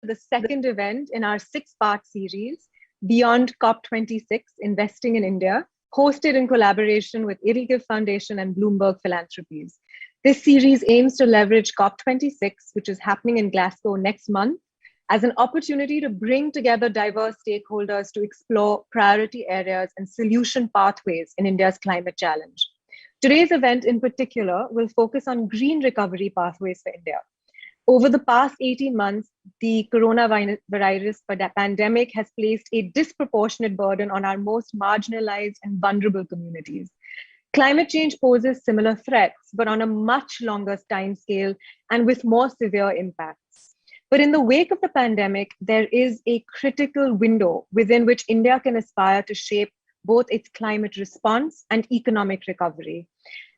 the second event in our six-part series, Beyond COP26, Investing in India, hosted in collaboration with Irrigate Foundation and Bloomberg Philanthropies. This series aims to leverage COP26, which is happening in Glasgow next month, as an opportunity to bring together diverse stakeholders to explore priority areas and solution pathways in India's climate challenge. Today's event in particular will focus on green recovery pathways for India. Over the past 18 months, the coronavirus pandemic has placed a disproportionate burden on our most marginalized and vulnerable communities. Climate change poses similar threats, but on a much longer timescale and with more severe impacts. But in the wake of the pandemic, there is a critical window within which India can aspire to shape both its climate response and economic recovery.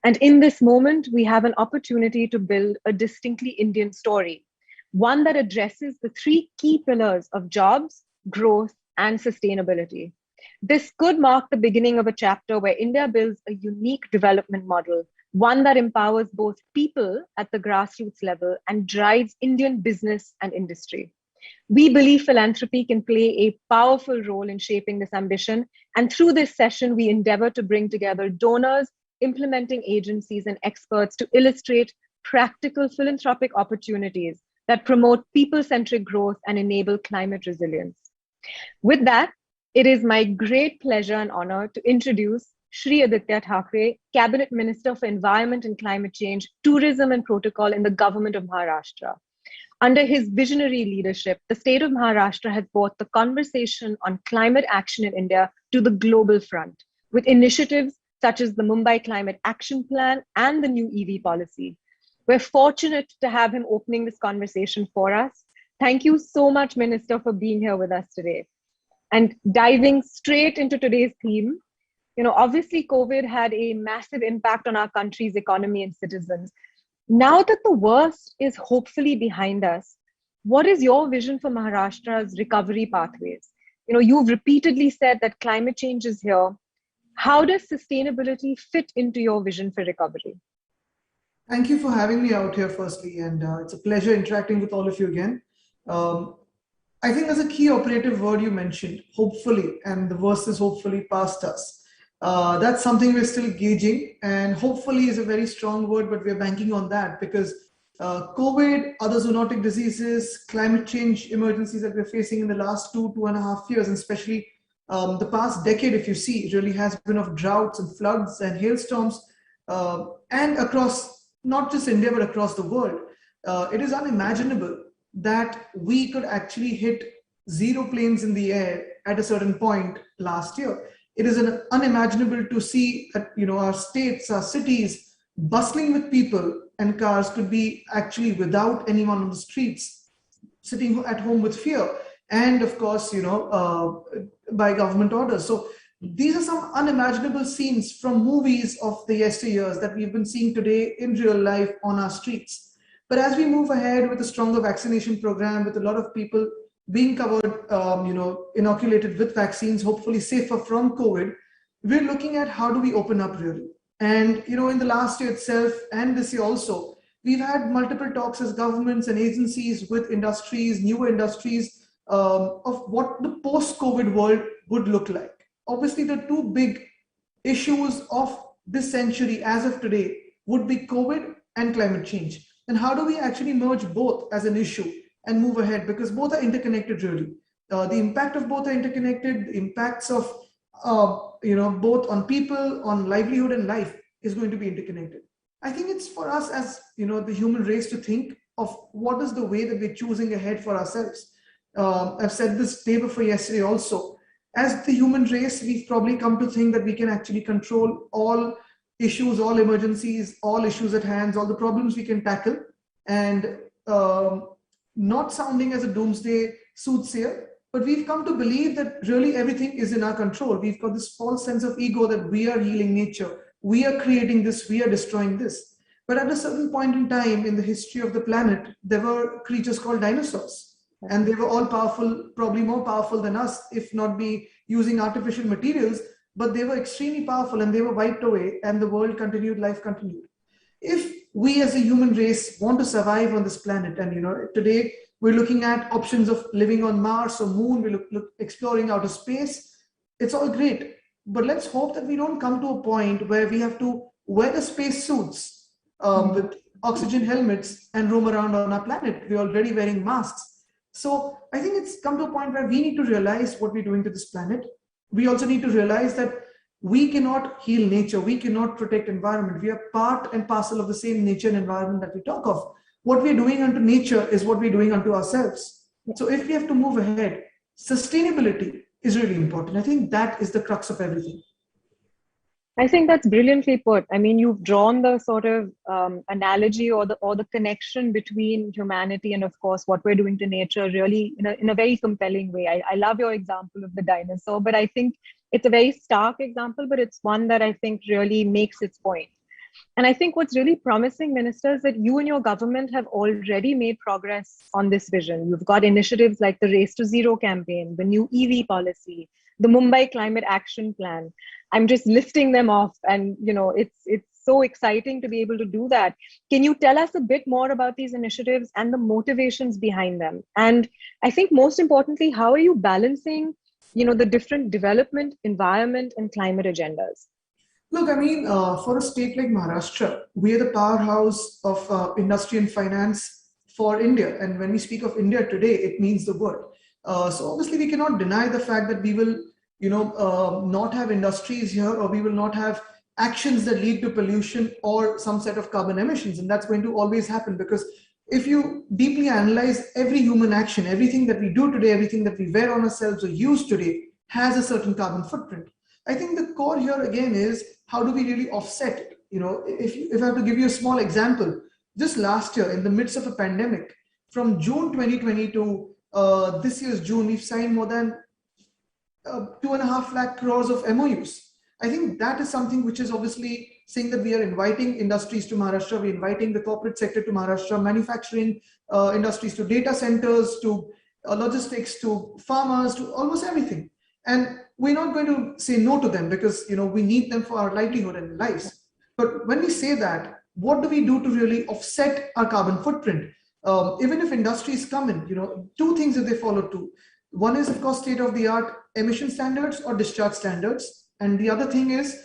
And in this moment, we have an opportunity to build a distinctly Indian story, one that addresses the three key pillars of jobs, growth, and sustainability. This could mark the beginning of a chapter where India builds a unique development model, one that empowers both people at the grassroots level and drives Indian business and industry. We believe philanthropy can play a powerful role in shaping this ambition. And through this session, we endeavor to bring together donors, implementing agencies, and experts to illustrate practical philanthropic opportunities that promote people-centric growth and enable climate resilience. With that, it is my great pleasure and honor to introduce Shri Aditya Thackeray, Cabinet Minister for Environment and Climate Change, Tourism and Protocol in the Government of Maharashtra. Under his visionary leadership, the state of Maharashtra has brought the conversation on climate action in India to the global front, with initiatives such as the Mumbai Climate Action Plan and the new EV policy. We're fortunate to have him opening this conversation for us. Thank you so much, Minister, for being here with us today. And diving straight into today's theme, obviously COVID had a massive impact on our country's economy and citizens. Now that the worst is hopefully behind us, what is your vision for Maharashtra's recovery pathways? You've repeatedly said that climate change is here. How does sustainability fit into your vision for recovery? Thank you for having me out here firstly, and it's a pleasure interacting with all of you again. I think there's a key operative word you mentioned, hopefully, and the worst is hopefully past us. That's something we're still gauging, and hopefully is a very strong word, but we're banking on that because COVID, other zoonotic diseases, climate change emergencies that we're facing in the last 2.5 years, and especially the past decade, if you see, it really has been of droughts and floods and hailstorms, and across not just India, but across the world. It is unimaginable that we could actually hit zero planes in the air at a certain point last year. It is unimaginable to see that our states, our cities bustling with people and cars could be actually without anyone on the streets, sitting at home with fear, and of course, by government orders. So these are some unimaginable scenes from movies of the yesteryears that we've been seeing today in real life on our streets. But as we move ahead with a stronger vaccination program, with a lot of people being covered, inoculated with vaccines, hopefully safer from COVID, we're looking at how do we open up really. And, in the last year itself and this year also, we've had multiple talks as governments and agencies with industries, newer industries, of what the post-COVID world would look like. Obviously, the two big issues of this century as of today would be COVID and climate change. And how do we actually merge both as an issue and move ahead? Because both are interconnected really. The impact of both are interconnected. The impacts of, both on people, on livelihood and life is going to be interconnected. I think it's for us as, the human race to think of what is the way that we're choosing ahead for ourselves. I've said this day before yesterday also. As the human race, we've probably come to think that we can actually control all issues, all emergencies, all issues at hand, all the problems we can tackle, and not sounding as a doomsday soothsayer, but we've come to believe that really everything is in our control. We've got this false sense of ego that we are healing nature, we are creating this, we are destroying this. But at a certain point in time in the history of the planet, there were creatures called dinosaurs. And they were all powerful, probably more powerful than us, if not be using artificial materials, but they were extremely powerful and they were wiped away and the world continued, life continued. If we as a human race want to survive on this planet, and today We're looking at options of living on Mars or Moon. We're exploring outer space. It's all great. But let's hope that we don't come to a point where we have to wear the space suits with oxygen helmets and roam around on our planet. We're already wearing masks. So I think it's come to a point where we need to realize what we're doing to this planet. We also need to realize that we cannot heal nature. We cannot protect environment. We are part and parcel of the same nature and environment that we talk of. What we're doing unto nature is what we're doing unto ourselves. So if we have to move ahead, sustainability is really important. I think that is the crux of everything. I think that's brilliantly put. I mean, you've drawn the sort of analogy or the connection between humanity and, of course, what we're doing to nature really in a very compelling way. I love your example of the dinosaur, but I think it's a very stark example, but it's one that I think really makes its point. And I think what's really promising, Minister, is that you and your government have already made progress on this vision. You've got initiatives like the Race to Zero campaign, the new EV policy, the Mumbai Climate Action Plan. I'm just listing them off, and it's so exciting to be able to do that. Can you tell us a bit more about these initiatives and the motivations behind them? And I think most importantly, how are you balancing, the different development, environment, and climate agendas? Look, I mean, for a state like Maharashtra, we are the powerhouse of industry and finance for India. And when we speak of India today, it means the world. So obviously, we cannot deny the fact that we will not have industries here, or we will not have actions that lead to pollution or some set of carbon emissions. And that's going to always happen, because if you deeply analyze every human action, everything that we do today, everything that we wear on ourselves or use today has a certain carbon footprint. I think the core here again is, how do we really offset it? If I have to give you a small example, just last year in the midst of a pandemic, from June 2020 to this year's June, we've signed more than 2.5 lakh crores of MOUs. I think that is something which is obviously saying that we are inviting industries to Maharashtra, we're inviting the corporate sector to Maharashtra, manufacturing industries to data centers, to logistics, to farmers, to almost everything. And we're not going to say no to them, because we need them for our livelihood and lives. But when we say that, what do we do to really offset our carbon footprint? Even if industries come in, two things that they follow too. One is, of course, state-of-the-art emission standards or discharge standards. And the other thing is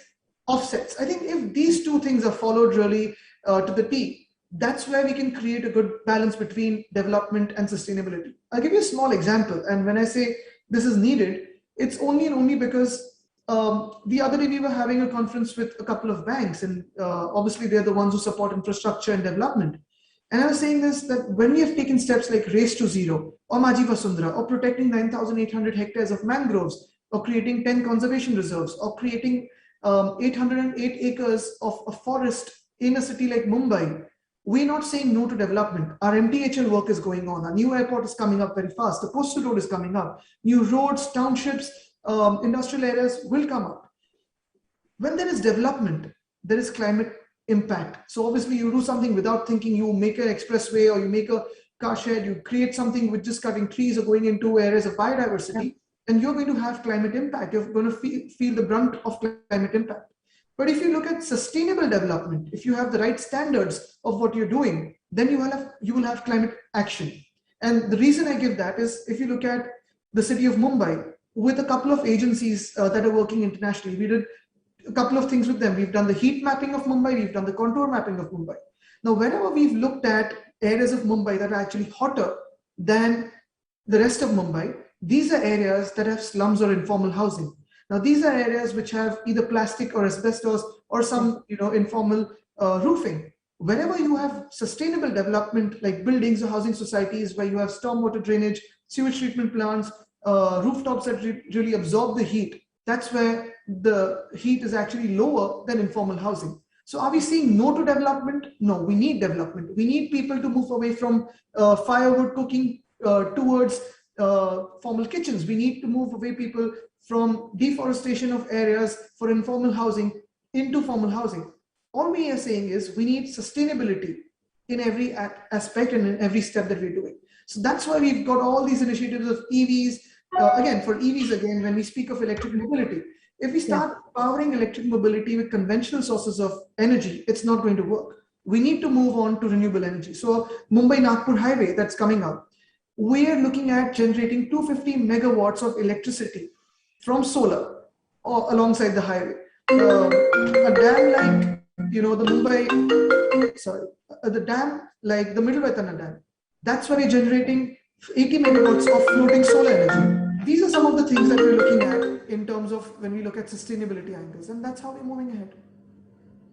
offsets. I think if these two things are followed really to the T, that's where we can create a good balance between development and sustainability. I'll give you a small example. And when I say this is needed, it's only because the other day we were having a conference with a couple of banks, and obviously they're the ones who support infrastructure and development. And I was saying this, that when we have taken steps like Race to Zero or Maji Vasundhara, or protecting 9,800 hectares of mangroves, or creating 10 conservation reserves, or creating 808 acres of a forest in a city like Mumbai, we're not saying no to development. Our MTHL work is going on. Our new airport is coming up very fast. The coastal road is coming up. New roads, townships, industrial areas will come up. When there is development, there is climate impact. So obviously you do something without thinking, you make an expressway or you make a car shed, you create something with just cutting trees or going into areas of biodiversity, and you're going to have climate impact. You're going to feel the brunt of climate impact. But if you look at sustainable development, if you have the right standards of what you're doing, then you will have climate action. And the reason I give that is, if you look at the city of Mumbai, with a couple of agencies that are working internationally, we did a couple of things with them. We've done the heat mapping of Mumbai, we've done the contour mapping of Mumbai. Now, whenever we've looked at areas of Mumbai that are actually hotter than the rest of Mumbai, these are areas that have slums or informal housing. Now, these are areas which have either plastic or asbestos or some informal roofing. Whenever you have sustainable development like buildings or housing societies where you have stormwater drainage, sewage treatment plants, rooftops that really absorb the heat, that's where the heat is actually lower than informal housing. So are we saying no to development? No, we need development. We need people to move away from firewood cooking towards formal kitchens. We need to move away people from deforestation of areas for informal housing into formal housing. All we are saying is we need sustainability in every aspect and in every step that we're doing. So that's why we've got all these initiatives of EVs. When we speak of electric mobility, if we start powering electric mobility with conventional sources of energy, it's not going to work. We need to move on to renewable energy. So Mumbai-Nagpur highway that's coming up, we're looking at generating 250 megawatts of electricity from solar or alongside the highway. A dam like, the the dam like the Middlewettana Dam, that's where we're generating 80 megawatts of floating solar energy. These are some of the things that we're looking at in terms of when we look at sustainability angles, and that's how we're moving ahead.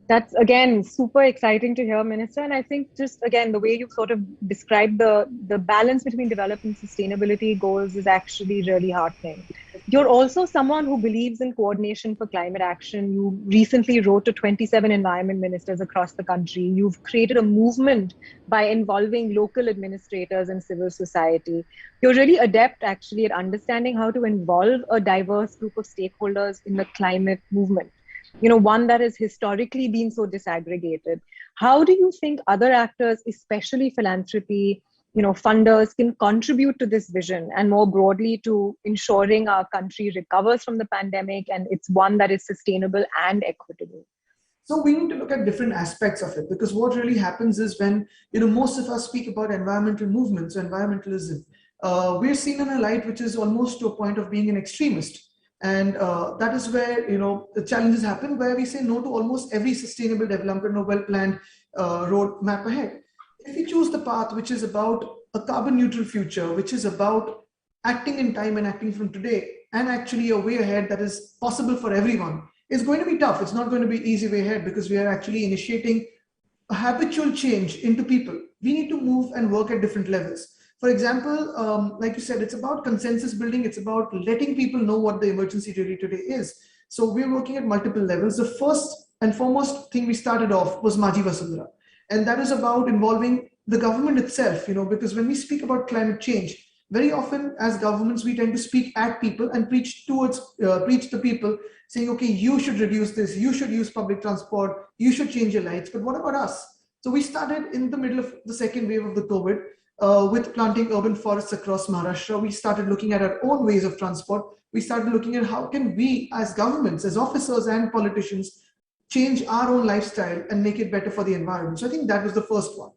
That's again super exciting to hear, Minister. And I think just again, the way you've sort of described the balance between development and sustainability goals is actually really heartening. You're also someone who believes in coordination for climate action. You recently wrote to 27 environment ministers across the country. You've created a movement by involving local administrators and civil society. You're really adept actually at understanding how to involve a diverse group of stakeholders in the climate movement. One that has historically been so disaggregated. How do you think other actors, especially philanthropy, funders, can contribute to this vision and more broadly to ensuring our country recovers from the pandemic and it's one that is sustainable and equitable? So we need to look at different aspects of it, because what really happens is when, most of us speak about environmental movements or environmentalism, we're seen in a light which is almost to a point of being an extremist. And that is where, the challenges happen, where we say no to almost every sustainable development or well-planned road map ahead. If we choose the path which is about a carbon neutral future, which is about acting in time and acting from today, and actually a way ahead that is possible for everyone, it's going to be tough. It's not going to be easy way ahead, because we are actually initiating a habitual change into people. We need to move and work at different levels. For example, like you said, it's about consensus building. It's about letting people know what the emergency really today is. So we're working at multiple levels. The first and foremost thing we started off was Maji Vasundhara. And that is about involving the government itself, because when we speak about climate change, very often as governments, we tend to speak at people and preach to people saying, okay, you should reduce this, you should use public transport, you should change your lights. But what about us? So we started in the middle of the second wave of the COVID, with planting urban forests across Maharashtra. We started looking at our own ways of transport. We started looking at how can we as governments, as officers and politicians, change our own lifestyle and make it better for the environment. So I think that was the first one.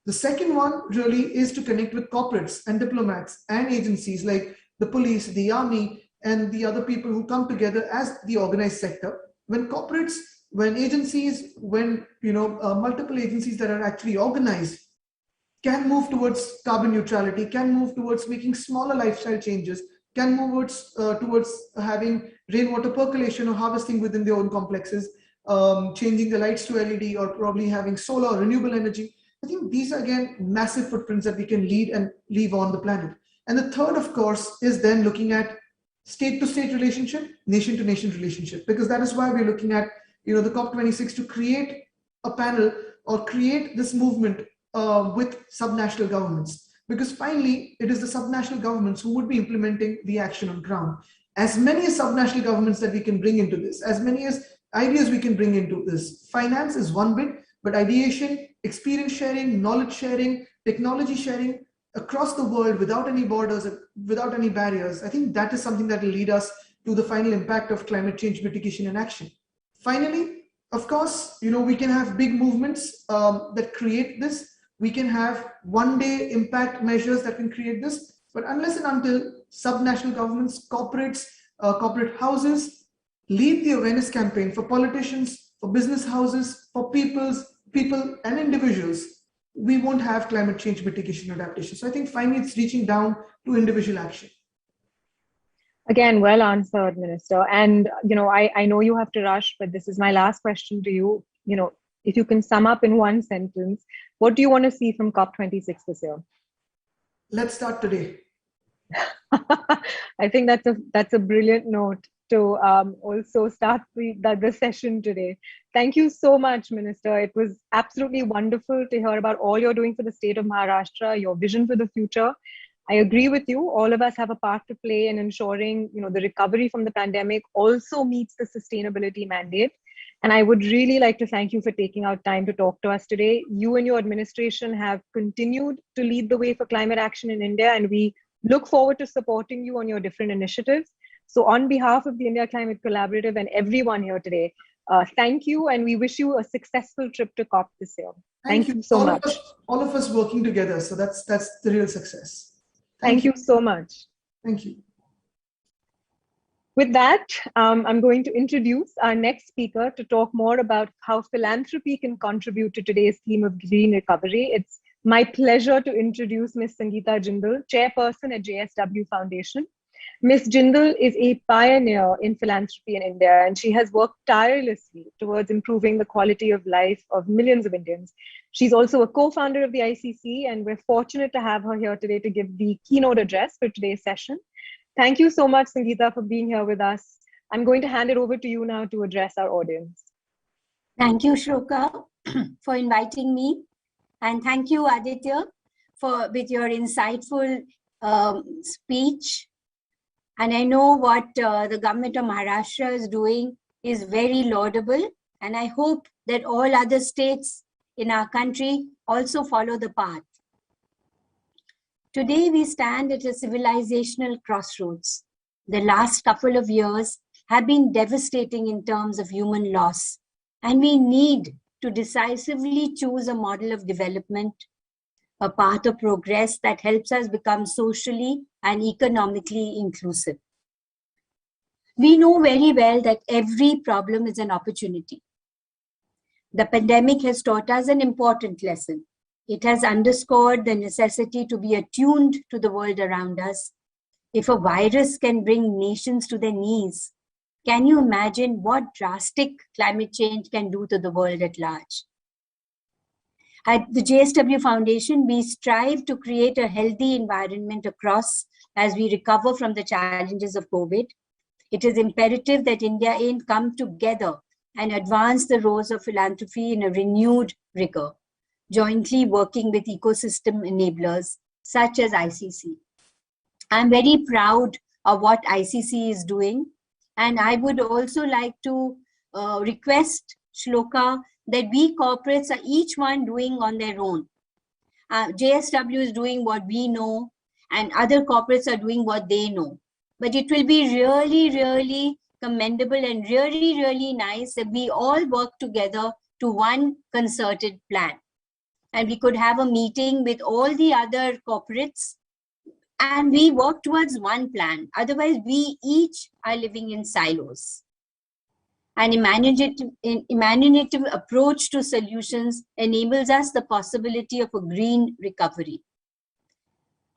The second one really is to connect with corporates and diplomats and agencies like the police, the army, and the other people who come together as the organized sector. When corporates, when agencies, when multiple agencies that are actually organized can move towards carbon neutrality, can move towards making smaller lifestyle changes, can move towards having rainwater percolation or harvesting within their own complexes, changing the lights to LED, or probably having solar or renewable energy. I think these are, again, massive footprints that we can lead and leave on the planet. And the third, of course, is then looking at state-to-state relationship, nation-to-nation relationship, because that is why we're looking at the COP26 to create a panel or create this movement with subnational governments, because finally it is the subnational governments who would be implementing the action on ground. As many as subnational governments that we can bring into this, as many as ideas we can bring into this. Finance is one bit, but ideation, experience sharing, knowledge sharing, technology sharing across the world without any borders, without any barriers, I think that is something that will lead us to the final impact of climate change mitigation and action. Finally, of course, we can have big movements that create this. We can have one-day impact measures that can create this, but unless and until subnational governments, corporates, corporate houses lead the awareness campaign for politicians, for business houses, for people and individuals, we won't have climate change mitigation and adaptation. So I think finally it's reaching down to individual action. Again, well answered, Minister. And, I know you have to rush, but this is my last question to you. If you can sum up in one sentence, what do you want to see from COP26 this year? Let's start today. I think that's a brilliant note to also start the session today. Thank you so much, Minister. It was absolutely wonderful to hear about all you're doing for the state of Maharashtra, your vision for the future. I agree with you. All of us have a part to play in ensuring, the recovery from the pandemic also meets the sustainability mandate. And I would really like to thank you for taking out time to talk to us today. You and your administration have continued to lead the way for climate action in India, and we look forward to supporting you on your different initiatives. So on behalf of the India Climate Collaborative and everyone here today, thank you, and we wish you a successful trip to COP this year. Thank you so much. All of us working together, so that's the real success. Thank you so much. Thank you. With that, I'm going to introduce our next speaker to talk more about how philanthropy can contribute to today's theme of green recovery. It's my pleasure to introduce Ms. Sangeeta Jindal, chairperson at JSW Foundation. Ms. Jindal is a pioneer in philanthropy in India, and she has worked tirelessly towards improving the quality of life of millions of Indians. She's also a co-founder of the ICC, and we're fortunate to have her here today to give the keynote address for today's session. Thank you so much, Sangeeta, for being here with us. I'm going to hand it over to you now to address our audience. Thank you, Shloka, for inviting me. And thank you, Aditya, with your insightful speech. And I know what the government of Maharashtra is doing is very laudable. And I hope that all other states in our country also follow the path. Today, we stand at a civilizational crossroads. The last couple of years have been devastating in terms of human loss, and we need to decisively choose a model of development, a path of progress that helps us become socially and economically inclusive. We know very well that every problem is an opportunity. The pandemic has taught us an important lesson. It has underscored the necessity to be attuned to the world around us. If a virus can bring nations to their knees, can you imagine what drastic climate change can do to the world at large? At the JSW Foundation, we strive to create a healthy environment across as we recover from the challenges of COVID. It is imperative that India and come together and advance the roles of philanthropy in a renewed rigor, jointly working with ecosystem enablers such as ICC. I'm very proud of what ICC is doing, and I would also like to request Shloka that we corporates are each one doing on their own. JSW is doing what we know, and other corporates are doing what they know. But it will be really, really commendable and really, really nice if we all work together to one concerted plan. And we could have a meeting with all the other corporates and we work towards one plan. Otherwise, we each are living in silos. An imaginative approach to solutions enables us the possibility of a green recovery.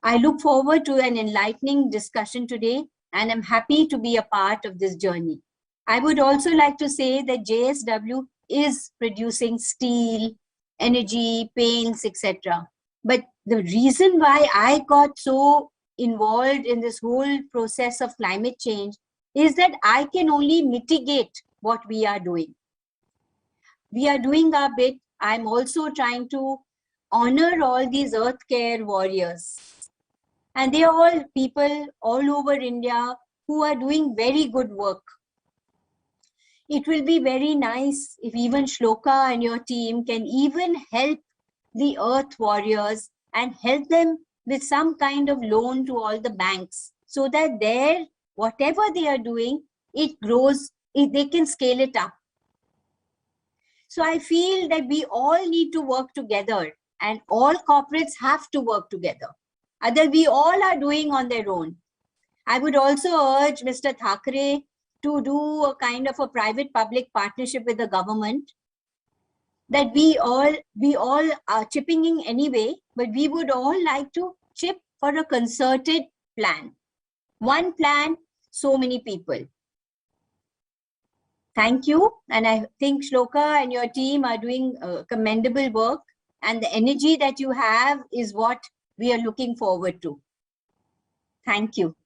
I look forward to an enlightening discussion today, and I'm happy to be a part of this journey. I would also like to say that JSW is producing steel, energy, paints, etc. But the reason why I got so involved in this whole process of climate change is that I can only mitigate what we are doing. We are doing our bit. I'm also trying to honor all these earth care warriors. And they are all people all over India who are doing very good work. It will be very nice if even Shloka and your team can even help the earth warriors and help them with some kind of loan to all the banks so that whatever they are doing, it grows, they can scale it up. So I feel that we all need to work together and all corporates have to work together. Other we all are doing on their own. I would also urge Mr. Thackeray to do a kind of a private-public partnership with the government that we all are chipping in anyway, but we would all like to chip for a concerted plan. One plan, so many people. Thank you. And I think Shloka and your team are doing commendable work, and the energy that you have is what we are looking forward to. Thank you.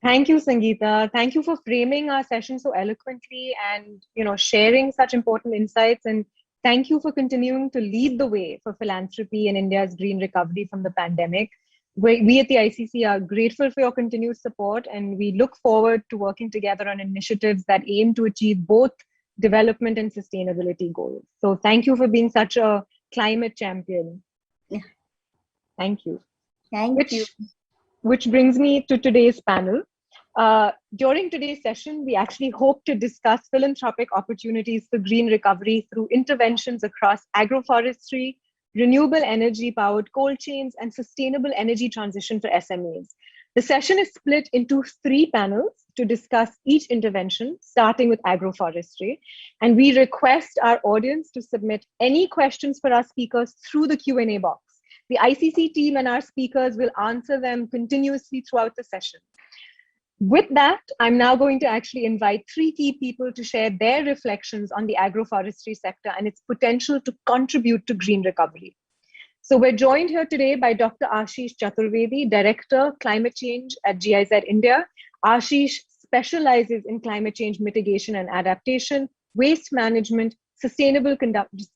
Thank you, Sangeeta. Thank you for framing our session so eloquently and sharing such important insights. And thank you for continuing to lead the way for philanthropy in India's green recovery from the pandemic. We at the ICC are grateful for your continued support, and we look forward to working together on initiatives that aim to achieve both development and sustainability goals. So thank you for being such a climate champion. Yeah. Thank you. Thank you. Which brings me to today's panel. During today's session, we actually hope to discuss philanthropic opportunities for green recovery through interventions across agroforestry, renewable energy powered cold chains, and sustainable energy transition for SMEs. The session is split into 3 panels to discuss each intervention, starting with agroforestry. And we request our audience to submit any questions for our speakers through the Q&A box. The ICC team and our speakers will answer them continuously throughout the session. With that, I'm now going to actually invite 3 key people to share their reflections on the agroforestry sector and its potential to contribute to green recovery. So we're joined here today by Dr. Ashish Chaturvedi, Director, Climate Change at GIZ India. Ashish specializes in climate change mitigation and adaptation, waste management, sustainable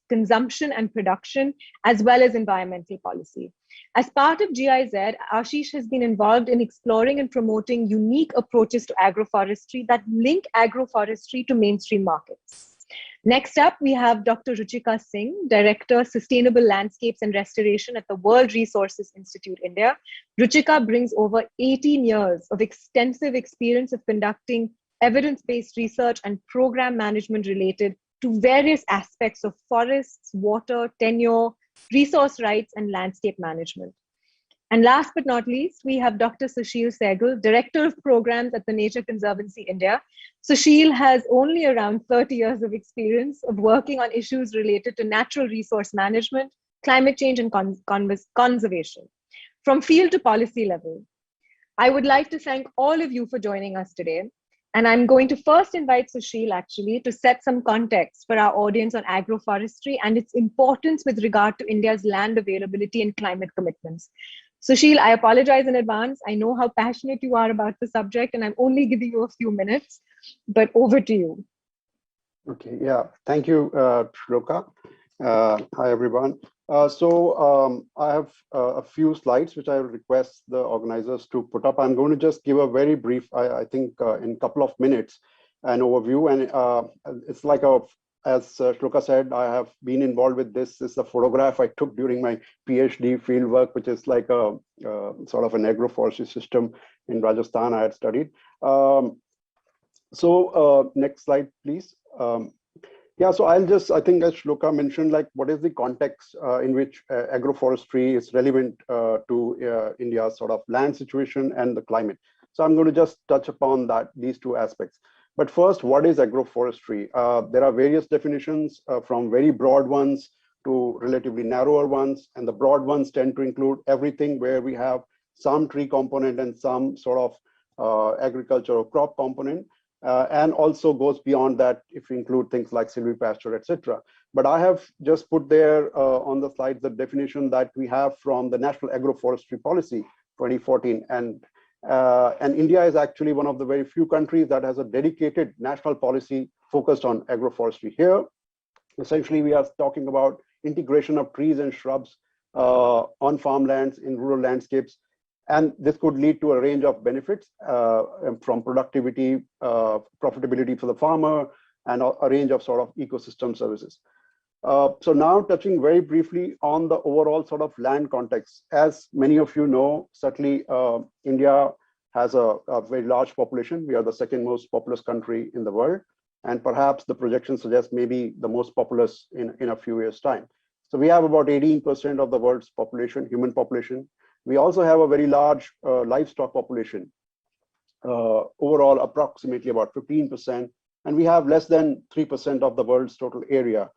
consumption and production, as well as environmental policy. As part of GIZ, Ashish has been involved in exploring and promoting unique approaches to agroforestry that link agroforestry to mainstream markets. Next up, we have Dr. Ruchika Singh, Director, Sustainable Landscapes and Restoration at the World Resources Institute, India. Ruchika brings over 18 years of extensive experience of conducting evidence-based research and program management related to various aspects of forests, water, tenure, resource rights, and landscape management. And last but not least, we have Dr. Sushil Sehgal, Director of Programs at the Nature Conservancy India. Sushil has only around 30 years of experience of working on issues related to natural resource management, climate change, and conservation, from field to policy level. I would like to thank all of you for joining us today. And I'm going to first invite Sushil actually to set some context for our audience on agroforestry and its importance with regard to India's land availability and climate commitments. Sushil, I apologize in advance. I know how passionate you are about the subject, and I'm only giving you a few minutes, but over to you. Okay, yeah, thank you, Shloka. Hi, everyone. I have a few slides which I will request the organizers to put up. I'm going to just give a very brief, I think in a couple of minutes, an overview. And it's like as Shloka said, I have been involved with this. This is a photograph I took during my PhD fieldwork, which is like a sort of an agroforestry system in Rajasthan I had studied. Next slide, please. Yeah, so I think as Shloka mentioned, like what is the context in which agroforestry is relevant to India's sort of land situation and the climate. So I'm going to just touch upon these 2 aspects. But first, what is agroforestry? There are various definitions from very broad ones to relatively narrower ones. And the broad ones tend to include everything where we have some tree component and some sort of agricultural crop component. And also goes beyond that if we include things like silvipasture, etc. But I have just put there on the slide the definition that we have from the National Agroforestry Policy 2014. And India is actually one of the very few countries that has a dedicated national policy focused on agroforestry. Here, essentially, we are talking about integration of trees and shrubs on farmlands in rural landscapes. And this could lead to a range of benefits from productivity, profitability for the farmer, and a range of sort of ecosystem services. So now touching very briefly on the overall sort of land context. As many of you know, certainly India has a very large population. We are the 2nd most populous country in the world. And perhaps the projections suggest maybe the most populous in a few years' time. So we have about 18% of the world's population, human population. We also have a very large livestock population, overall approximately about 15%, and we have less than 3% of the world's total area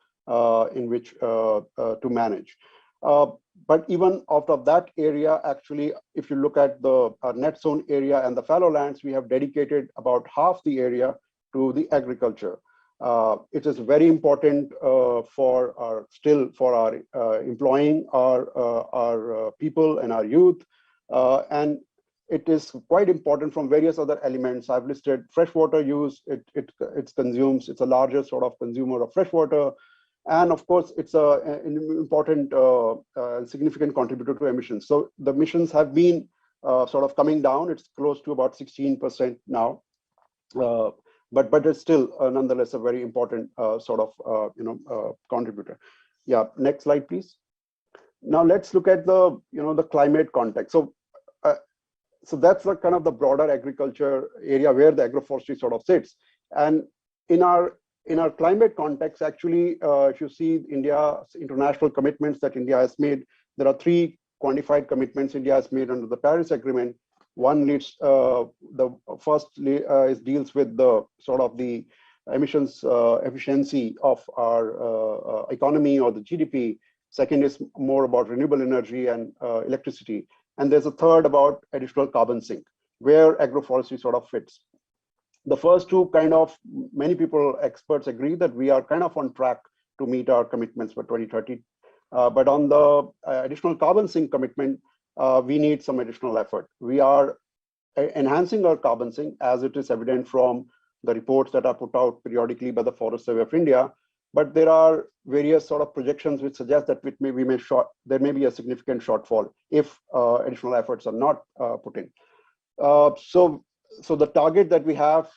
in which to manage. But even out of that area, actually, if you look at the net zone area and the fallow lands, we have dedicated about half the area to the agriculture. It is very important for our employing our people and our youth, and it is quite important from various other elements. I've listed freshwater use. It consumes. It's a larger sort of consumer of freshwater, and of course, it's an important, significant contributor to emissions. So the emissions have been sort of coming down. It's close to about 16% now. But it's still nonetheless a very important sort of contributor. Yeah, next slide, please. Now let's look at the the climate context. So that's the kind of the broader agriculture area where the agroforestry sort of sits. And in our in our climate context, actually, if you see India's international commitments that India has made, there are 3 quantified commitments India has made under the Paris Agreement. One leads, the first deals with the sort of the emissions efficiency of our economy or the GDP. Second is more about renewable energy and electricity. And there's a third about additional carbon sink, where agroforestry sort of fits. The first 2 kind of, many people, experts agree that we are kind of on track to meet our commitments for 2030. But on the additional carbon sink commitment, we need some additional effort. We are enhancing our carbon sink, as it is evident from the reports that are put out periodically by the Forest Survey of India. But there are various sort of projections which suggest that there may be a significant shortfall if additional efforts are not put in. So the target that we have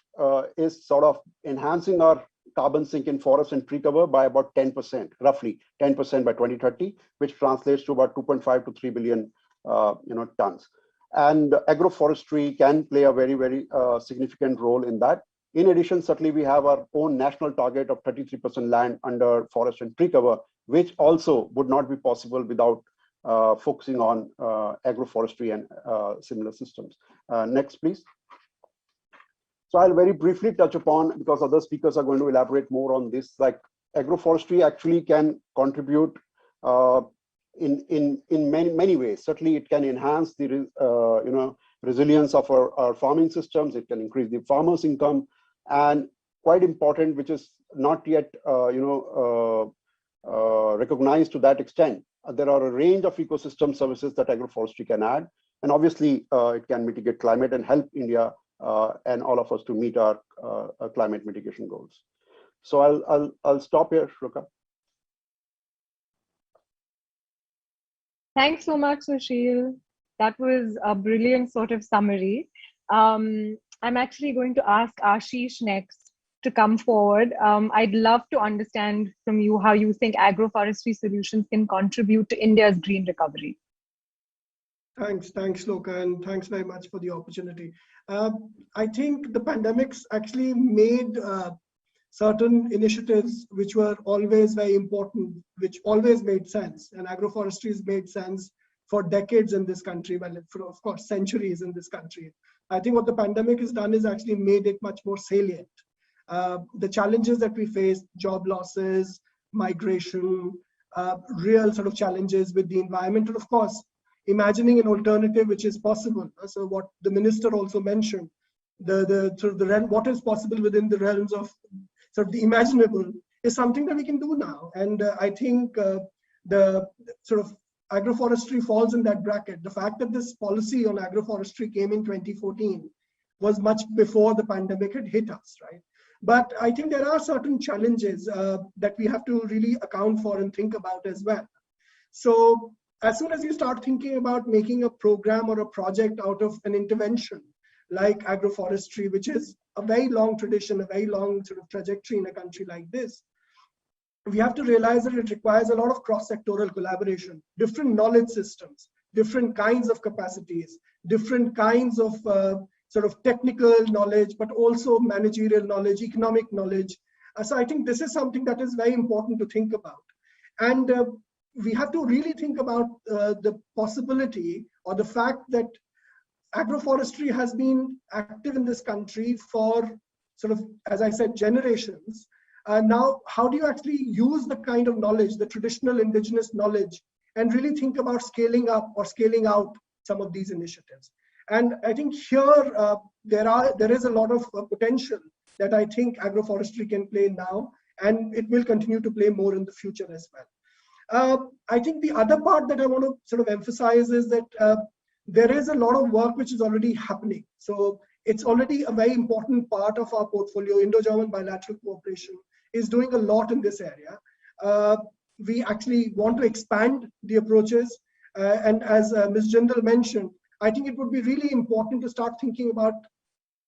is sort of enhancing our carbon sink in forest and tree cover by about 10%, roughly 10% by 2030, which translates to about 2.5 to 3 billion tons. And agroforestry can play a very, very significant role in that. In addition, certainly we have our own national target of 33% land under forest and tree cover, which also would not be possible without focusing on agroforestry and similar systems. Next, please. So I'll very briefly touch upon, because other speakers are going to elaborate more on this, like agroforestry actually can contribute in many ways. Certainly it can enhance the resilience of our farming systems. It can increase the farmers' income, and quite important, which is not yet recognized to that extent, there are a range of ecosystem services that agroforestry can add, and obviously it can mitigate climate and help India and all of us to meet our climate mitigation goals. So I'll stop here, Shruka. Thanks so much, Sushil. That was a brilliant sort of summary. I'm actually going to ask Ashish next to come forward. I'd love to understand from you how you think agroforestry solutions can contribute to India's green recovery. Thanks, Shloka, and thanks very much for the opportunity. I think the pandemics actually made certain initiatives which were always very important, which always made sense, and agroforestry has made sense for decades in this country, well, for, of course, centuries in this country. I think what the pandemic has done is actually made it much more salient. The challenges that we faced, job losses, migration, real sort of challenges with the environment, and of course, imagining an alternative which is possible. So what the minister also mentioned, what is possible within the realms of sort of the imaginable is something that we can do now. And I think the sort of agroforestry falls in that bracket. The fact that this policy on agroforestry came in 2014 was much before the pandemic had hit us, right? But I think there are certain challenges that we have to really account for and think about as well. So as soon as you start thinking about making a program or a project out of an intervention like agroforestry, which is a very long tradition, a very long sort of trajectory in a country like this, we have to realize that it requires a lot of cross-sectoral collaboration, different knowledge systems, different kinds of capacities, different kinds of sort of technical knowledge, but also managerial knowledge, economic knowledge. So I think this is something that is very important to think about. And we have to really think about the possibility or the fact that agroforestry has been active in this country for sort of, as I said, generations. Now, how do you actually use the kind of knowledge, the traditional indigenous knowledge, and really think about scaling up or scaling out some of these initiatives? And I think here there is a lot of potential that I think agroforestry can play now, and it will continue to play more in the future as well. I think the other part that I want to sort of emphasize is that there is a lot of work which is already happening. So it's already a very important part of our portfolio. Indo-German bilateral cooperation is doing a lot in this area. We actually want to expand the approaches. And as Ms. Jindal mentioned, I think it would be really important to start thinking about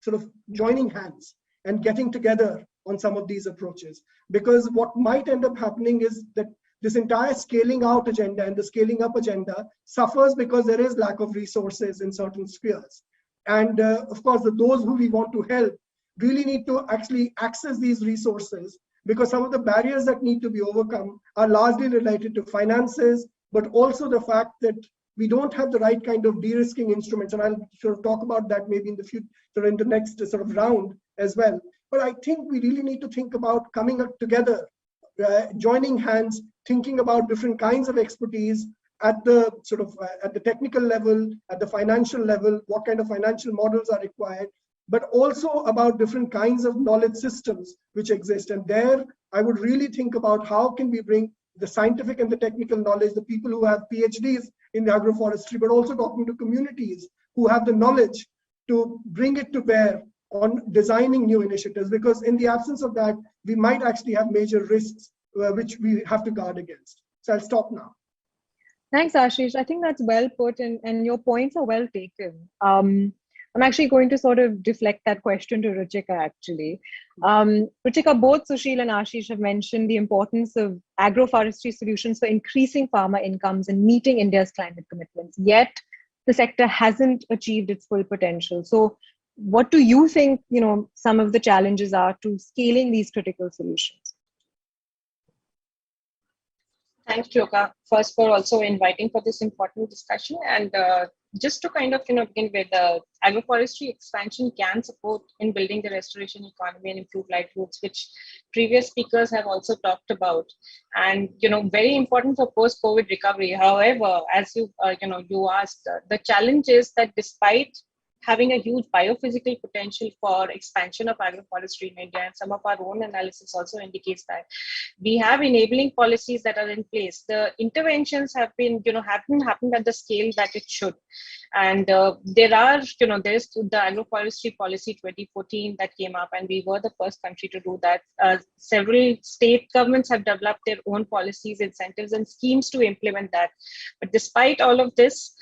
sort of joining hands and getting together on some of these approaches. Because what might end up happening is that this entire scaling out agenda and the scaling up agenda suffers because there is lack of resources in certain spheres. And of course, those who we want to help really need to actually access these resources, because some of the barriers that need to be overcome are largely related to finances, but also the fact that we don't have the right kind of de-risking instruments. And I'll sort of talk about that maybe in the future, in the next sort of round as well. But I think we really need to think about coming up together, joining hands, thinking about different kinds of expertise at the at the technical level, at the financial level, what kind of financial models are required, but also about different kinds of knowledge systems which exist. And there, I would really think about how can we bring the scientific and the technical knowledge, the people who have PhDs in the agroforestry, but also talking to communities who have the knowledge to bring it to bear on designing new initiatives, because in the absence of that, we might actually have major risks which we have to guard against. So I'll stop now. Thanks, Ashish. I think that's well put, and your points are well taken. I'm actually going to sort of deflect that question to Ruchika, actually. Ruchika, both Sushil and Ashish have mentioned the importance of agroforestry solutions for increasing farmer incomes and meeting India's climate commitments. Yet, the sector hasn't achieved its full potential. So, what do you think, some of the challenges are to scaling these critical solutions? Thanks, Shloka, first for also inviting for this important discussion. And just to kind of begin with, agroforestry expansion can support in building the restoration economy and improve livelihoods, which previous speakers have also talked about, and very important for post-COVID recovery. However, as you asked, the challenge is that despite having a huge biophysical potential for expansion of agroforestry in India, and some of our own analysis also indicates that we have enabling policies that are in place. The interventions have been, haven't happened at the scale that it should. And there is the agroforestry policy 2014 that came up, and we were the first country to do that. Several state governments have developed their own policies, incentives, and schemes to implement that. But despite all of this,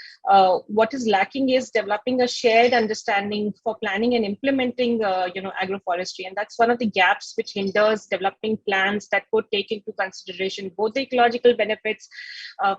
what is lacking is developing a shared understanding for planning and implementing, agroforestry. And that's one of the gaps which hinders developing plans that could take into consideration both the ecological benefits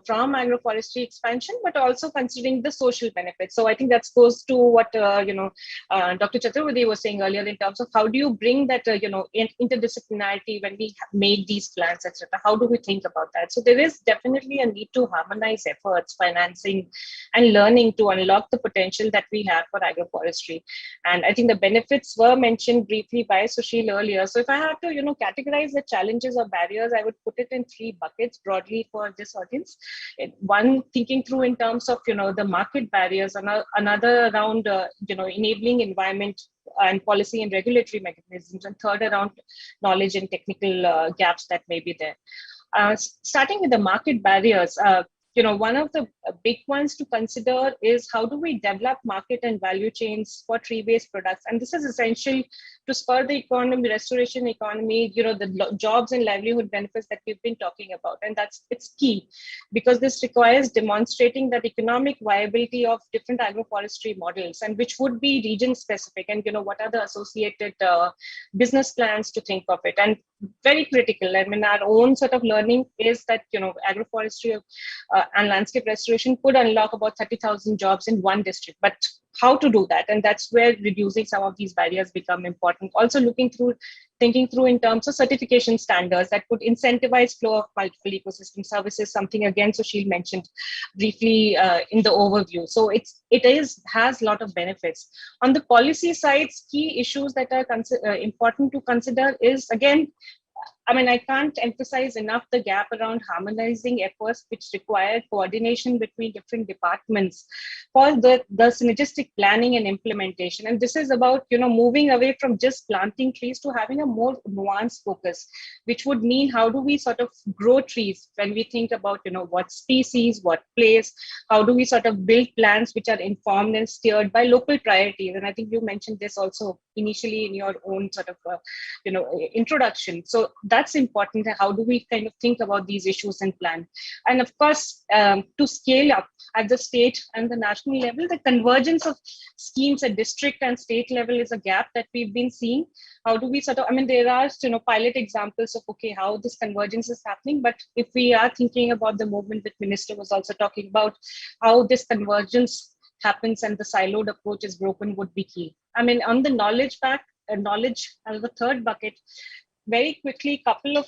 from agroforestry expansion, but also considering the social benefits. So I think that goes to what, Dr. Chaturvedi was saying earlier in terms of how do you bring that, interdisciplinarity when we make these plans, etc. How do we think about that? So there is definitely a need to harmonize efforts, financing, and learning to unlock the potential that we have for agroforestry. And I think the benefits were mentioned briefly by Sushil earlier. So if I had to, categorize the challenges or barriers, I would put it in 3 buckets broadly for this audience. One, thinking through in terms of, the market barriers, another around, enabling environment and policy and regulatory mechanisms, and third around knowledge and technical gaps that may be there. Starting with the market barriers, one of the big ones to consider is how do we develop market and value chains for tree-based products? And this is essential to spur the economy, restoration economy, the jobs and livelihood benefits that we've been talking about. And it's key, because this requires demonstrating that economic viability of different agroforestry models, and which would be region specific, and what are the associated business plans to think of it. And very critical, our own sort of learning is that, agroforestry and landscape restoration could unlock about 30,000 jobs in one district, but how to do that? And that's where reducing some of these barriers become important. Also thinking through in terms of certification standards that could incentivize flow of multiple ecosystem services, something again Sushil mentioned briefly in the overview. So it has a lot of benefits. On the policy side, key issues that are important to consider is, again, I can't emphasize enough the gap around harmonizing efforts which require coordination between different departments for the synergistic planning and implementation. And this is about, moving away from just planting trees to having a more nuanced focus, which would mean how do we sort of grow trees when we think about, what species, what place, how do we sort of build plans which are informed and steered by local priorities. And I think you mentioned this also initially in your own sort of, introduction. So that's important. How do we kind of think about these issues and plan? And of course, to scale up at the state and the national level, the convergence of schemes at district and state level is a gap that we've been seeing. How do we sort of, there are, pilot examples of, how this convergence is happening. But if we are thinking about the movement that Minister was also talking about, how this convergence happens and the siloed approach is broken would be key. On the knowledge back, knowledge as the third bucket, very quickly, couple of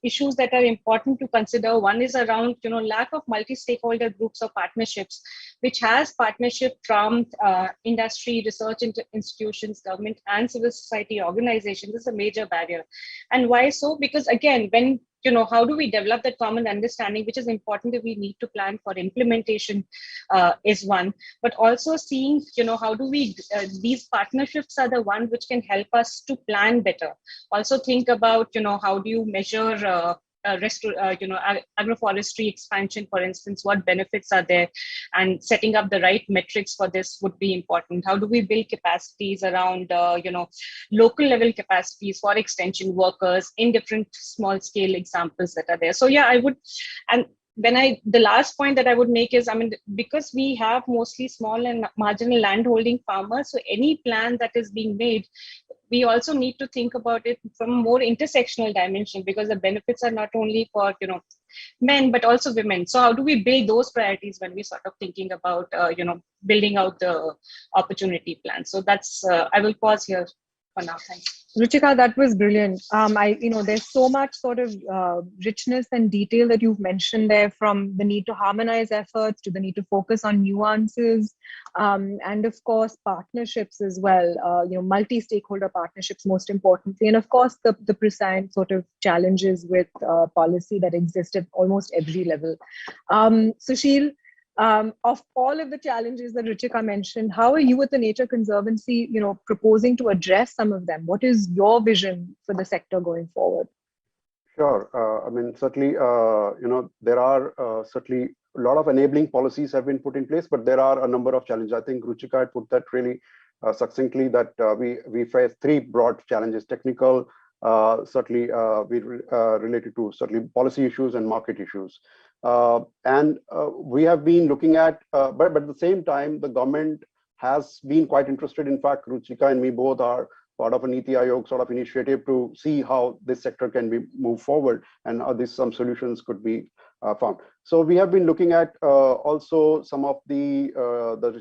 issues that are important to consider. One is around, lack of multi-stakeholder groups or partnerships, which has partnership from industry, research institutions, government, and civil society organizations. This is a major barrier. And why so? Because again, when how do we develop that common understanding, which is important that we need to plan for implementation is one, but also seeing, how do we, these partnerships are the one which can help us to plan better. Also think about, how do you measure agroforestry expansion, for instance, what benefits are there, and setting up the right metrics for this would be important. How do we build capacities around, local level capacities for extension workers in different small scale examples that are there. So yeah, I would, and the last point that I would make is, because we have mostly small and marginal landholding farmers, so any plan that is being made, we also need to think about it from a more intersectional dimension, because the benefits are not only for men but also women. So how do we build those priorities when we sort of thinking about building out the opportunity plan? So that's I will pause here for now. Thanks. Ruchika, that was brilliant. There's so much sort of richness and detail that you've mentioned there, from the need to harmonize efforts to the need to focus on nuances, and of course, partnerships as well, multi-stakeholder partnerships most importantly, and of course, the precise sort of challenges with policy that exist at almost every level. Sushil, of all of the challenges that Ruchika mentioned, how are you at the Nature Conservancy, proposing to address some of them? What is your vision for the sector going forward? Sure. Certainly, there are certainly a lot of enabling policies have been put in place, but there are a number of challenges. I think Ruchika had put that really succinctly, that we face three broad challenges: technical, certainly related to certainly policy issues and market issues. And we have been looking at, but at the same time, the government has been quite interested. In fact, Ruchika and me both are part of a Niti Aayog sort of initiative to see how this sector can be moved forward, and some solutions could be found. So we have been looking at also some of the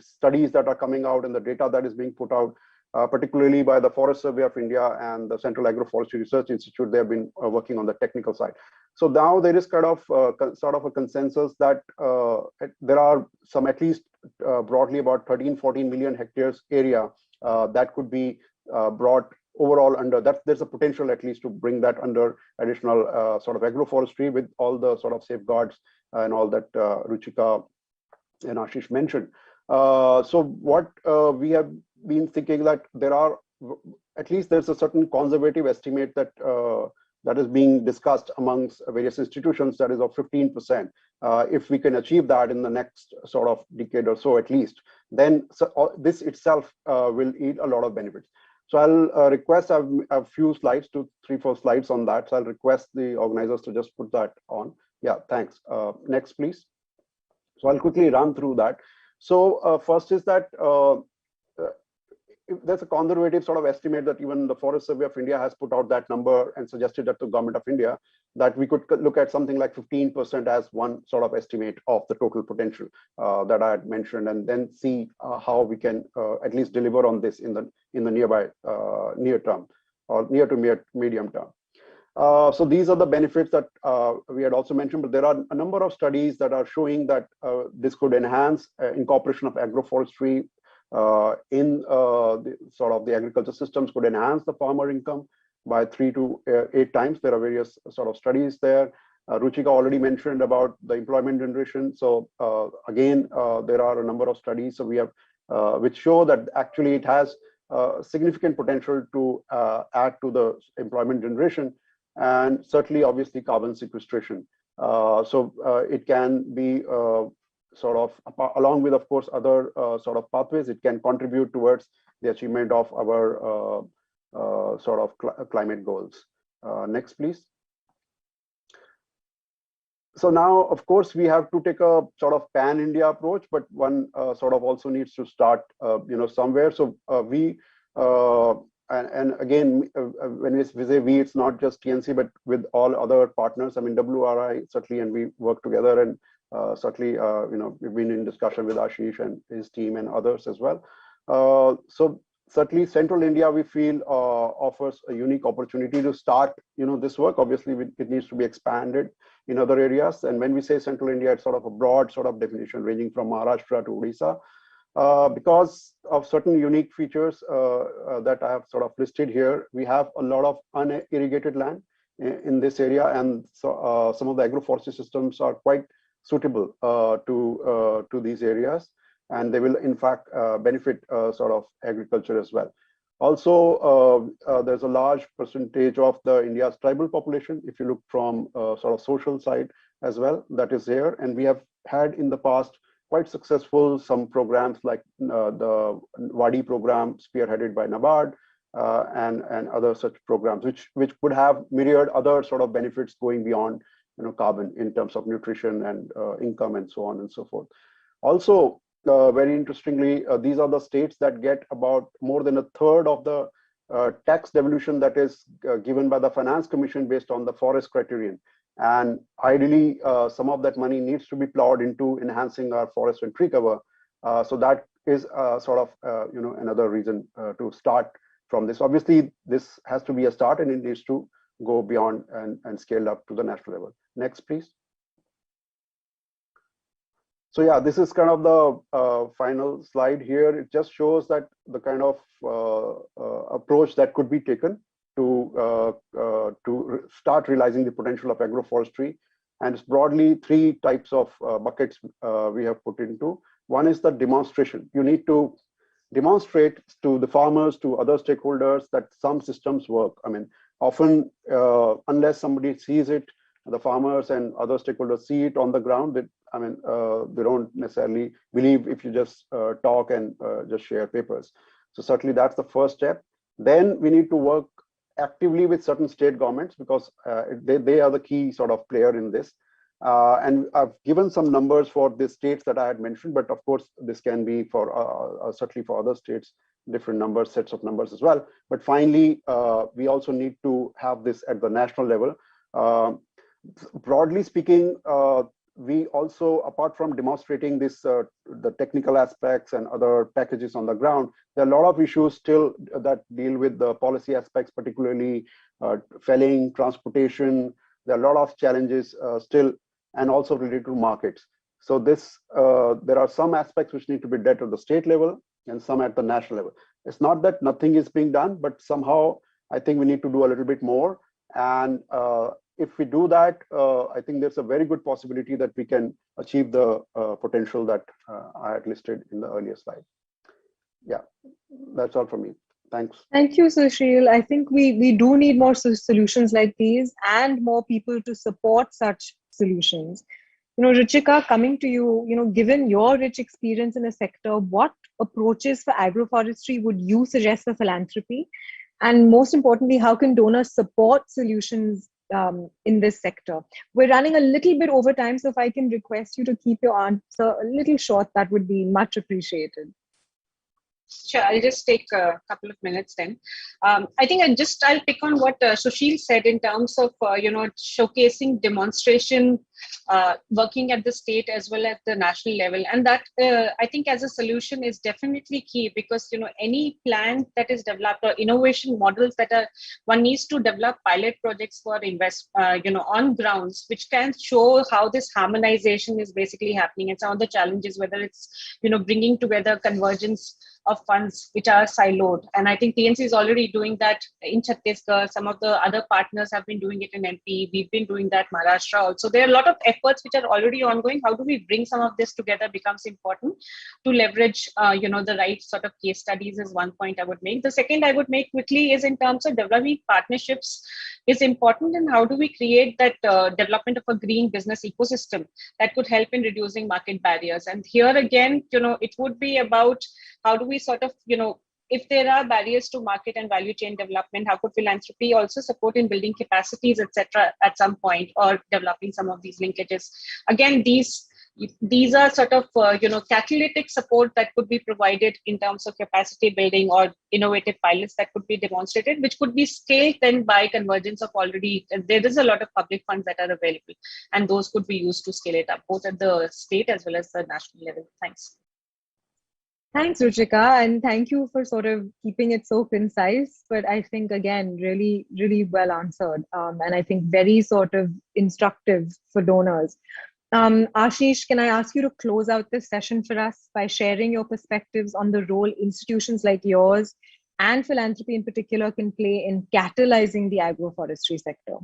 studies that are coming out and the data that is being put out, particularly by the Forest Survey of India and the Central Agroforestry Research Institute. They have been working on the technical side. So now there is kind of sort of a consensus that there are some, at least broadly, about 13-14 million hectares area that could be brought overall under that. There's a potential at least to bring that under additional sort of agroforestry, with all the sort of safeguards and all that Ruchika and Ashish mentioned. So what we have been thinking, that there are, at least there's a certain conservative estimate that that is being discussed amongst various institutions, that is of 15%. If we can achieve that in the next sort of decade or so at least, then this itself will yield a lot of benefits. So I'll request, I have a few slides, 3-4 slides on that. So I'll request the organizers to just put that on. Yeah, thanks. Next, please. So I'll quickly run through that. So first is that there's a conservative sort of estimate that even the Forest Survey of India has put out that number and suggested that to Government of India, that we could look at something like 15% as one sort of estimate of the total potential that I had mentioned, and then see how we can at least deliver on this in the near term, or near to medium term. So these are the benefits that we had also mentioned, but there are a number of studies that are showing that this could enhance incorporation of agroforestry in the sort of the agriculture systems, could enhance the farmer income by 3 to 8 times. There are various sort of studies there. Ruchika already mentioned about the employment generation. So again, there are a number of studies. So we have which show that actually it has significant potential to add to the employment generation, and certainly obviously carbon sequestration. So it can be sort of, along with, of course, other sort of pathways, it can contribute towards the achievement of our sort of climate goals. Next, please. So now, of course, we have to take a sort of pan-India approach, but one sort of also needs to start, somewhere. So and again, when we say we, it's not just TNC, but with all other partners. I mean, WRI certainly, and we work together, and certainly, we've been in discussion with Ashish and his team and others as well. So certainly Central India, we feel offers a unique opportunity to start, this work. Obviously, it needs to be expanded in other areas. And when we say Central India, it's sort of a broad sort of definition ranging from Maharashtra to Odisha. Because of certain unique features that I have sort of listed here, we have a lot of unirrigated land in this area, and so some of the agroforestry systems are quite suitable to these areas, and they will in fact benefit sort of agriculture as well. Also, there's a large percentage of the India's tribal population, if you look from sort of social side as well, that is there. And we have had in the past quite successful some programs like the Wadi program spearheaded by NABARD and other such programs, which could have myriad other sort of benefits going beyond carbon in terms of nutrition and income and so on and so forth. Also, very interestingly, these are the states that get about more than a third of the tax devolution that is given by the Finance Commission based on the forest criterion. And ideally, some of that money needs to be plowed into enhancing our forest and tree cover. So that is sort of another reason to start from this. Obviously, this has to be a start, and it needs to go beyond and scale up to the national level. Next, please. So yeah, this is kind of the final slide here. It just shows that the kind of approach that could be taken to start realizing the potential of agroforestry. And it's broadly three types of buckets we have put into. One is the demonstration. You need to demonstrate to the farmers, to other stakeholders, that some systems work. I mean, often, unless somebody sees it, the farmers and other stakeholders see it on the ground, they don't necessarily believe if you just talk and just share papers. So certainly that's the first step. Then we need to work actively with certain state governments, because they are the key sort of player in this. And I've given some numbers for the states that I had mentioned, but of course, this can be for certainly for other states, different numbers, sets of numbers as well. But finally, we also need to have this at the national level. Broadly speaking, we also, apart from demonstrating this, the technical aspects and other packages on the ground, there are a lot of issues still that deal with the policy aspects, particularly felling, transportation. There are a lot of challenges still, and also related to markets. So this, there are some aspects which need to be dealt at the state level and some at the national level. It's not that nothing is being done, but somehow I think we need to do a little bit more. And if we do that, I think there's a very good possibility that we can achieve the potential that I had listed in the earlier slide. Yeah, that's all from me. Thanks. Thank you, Sushil. I think we do need more solutions like these and more people to support such solutions. Ruchika, coming to you, given your rich experience in the sector, what approaches for agroforestry would you suggest for philanthropy? And most importantly, how can donors support solutions in this sector? We're running a little bit over time, so if I can request you to keep your answer a little short, that would be much appreciated. Sure, I'll just take a couple of minutes then. I think I'll pick on what Sushil said in terms of, showcasing demonstration, working at the state as well as the national level. And that I think as a solution is definitely key, because, any plan that is developed or innovation models that one needs to develop pilot projects for on grounds, which can show how this harmonization is basically happening and some of the challenges, whether it's, bringing together convergence of funds which are siloed. And I think TNC is already doing that in Chhattisgarh. Some of the other partners have been doing it in MP. We've been doing that Maharashtra also. There are a lot of efforts which are already ongoing. How do we bring some of this together becomes important to leverage, the right sort of case studies is one point I would make. The second I would make quickly is in terms of developing partnerships is important, and how do we create that development of a green business ecosystem that could help in reducing market barriers. And here again, it would be about how do we sort of, if there are barriers to market and value chain development, how could philanthropy also support in building capacities, etc., at some point, or developing some of these linkages? Again, these are sort of, catalytic support that could be provided in terms of capacity building or innovative pilots that could be demonstrated, which could be scaled then by convergence of already, there is a lot of public funds that are available, and those could be used to scale it up, both at the state as well as the national level. Thanks. Thanks, Ruchika, and thank you for sort of keeping it so concise. But I think, again, really, really well answered. And I think very sort of instructive for donors. Ashish, can I ask you to close out this session for us by sharing your perspectives on the role institutions like yours and philanthropy in particular can play in catalyzing the agroforestry sector?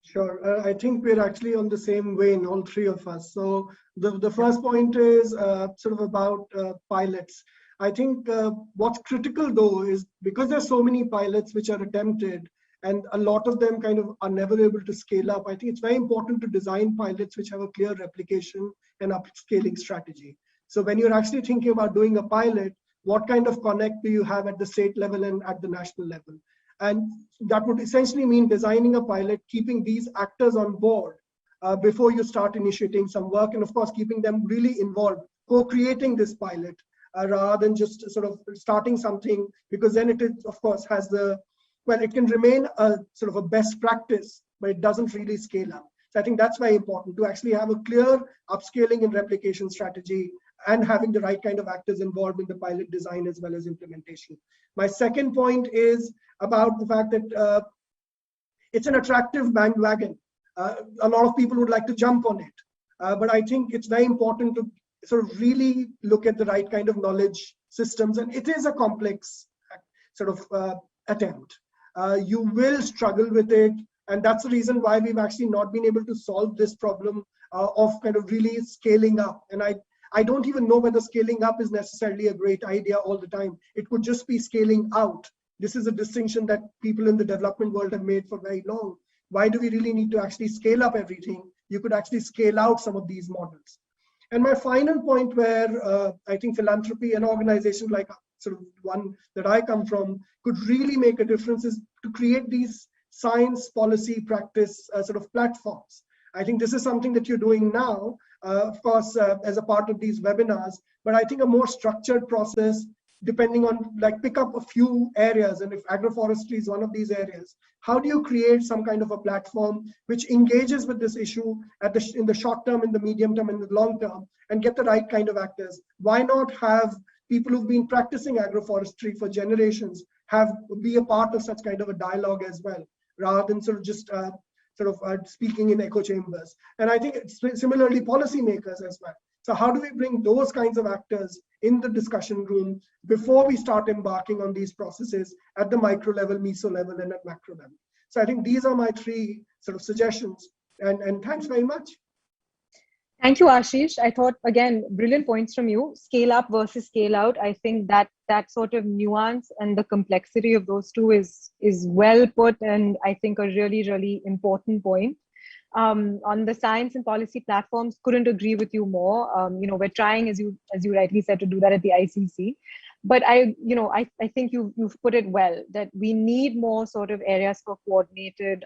Sure. I think we're actually on the same vein, all three of us. So the first point is sort of about pilots. I think what's critical though is because there's so many pilots which are attempted and a lot of them kind of are never able to scale up. I think it's very important to design pilots which have a clear replication and upscaling strategy. So when you're actually thinking about doing a pilot, what kind of connect do you have at the state level and at the national level? And that would essentially mean designing a pilot, keeping these actors on board before you start initiating some work, and of course, keeping them really involved, co-creating this pilot rather than just sort of starting something, because then it is, of course, has the, well, it can remain a sort of a best practice, but it doesn't really scale up. So I think that's very important to actually have a clear upscaling and replication strategy and having the right kind of actors involved in the pilot design as well as implementation. My second point is about the fact that it's an attractive bandwagon. A lot of people would like to jump on it. But I think it's very important to sort of really look at the right kind of knowledge systems. And it is a complex sort of attempt. You will struggle with it. And that's the reason why we've actually not been able to solve this problem of kind of really scaling up. And I don't even know whether scaling up is necessarily a great idea all the time. It could just be scaling out. This is a distinction that people in the development world have made for very long. Why do we really need to actually scale up everything? You could actually scale out some of these models. And my final point where I think philanthropy and organizations like sort of one that I come from could really make a difference is to create these science, policy, practice sort of platforms. I think this is something that you're doing now, of course, as a part of these webinars, but I think a more structured process, depending on, like, pick up a few areas, and if agroforestry is one of these areas, how do you create some kind of a platform which engages with this issue in the short term, in the medium term, and the long term, and get the right kind of actors? Why not have people who've been practicing agroforestry for generations be a part of such kind of a dialogue as well, rather than sort of just speaking in echo chambers? And I think it's similarly policymakers as well. So how do we bring those kinds of actors in the discussion room before we start embarking on these processes at the micro level, meso level, and at macro level? So I think these are my three sort of suggestions. And thanks very much. Thank you, Ashish. I thought, again, brilliant points from you. Scale up versus scale out. I think that sort of nuance and the complexity of those two is well put, and I think a really, really important point. On the science and policy platforms, couldn't agree with you more. We're trying, as you rightly said, to do that at the ICC. But I think you've put it well, that we need more sort of areas for coordinated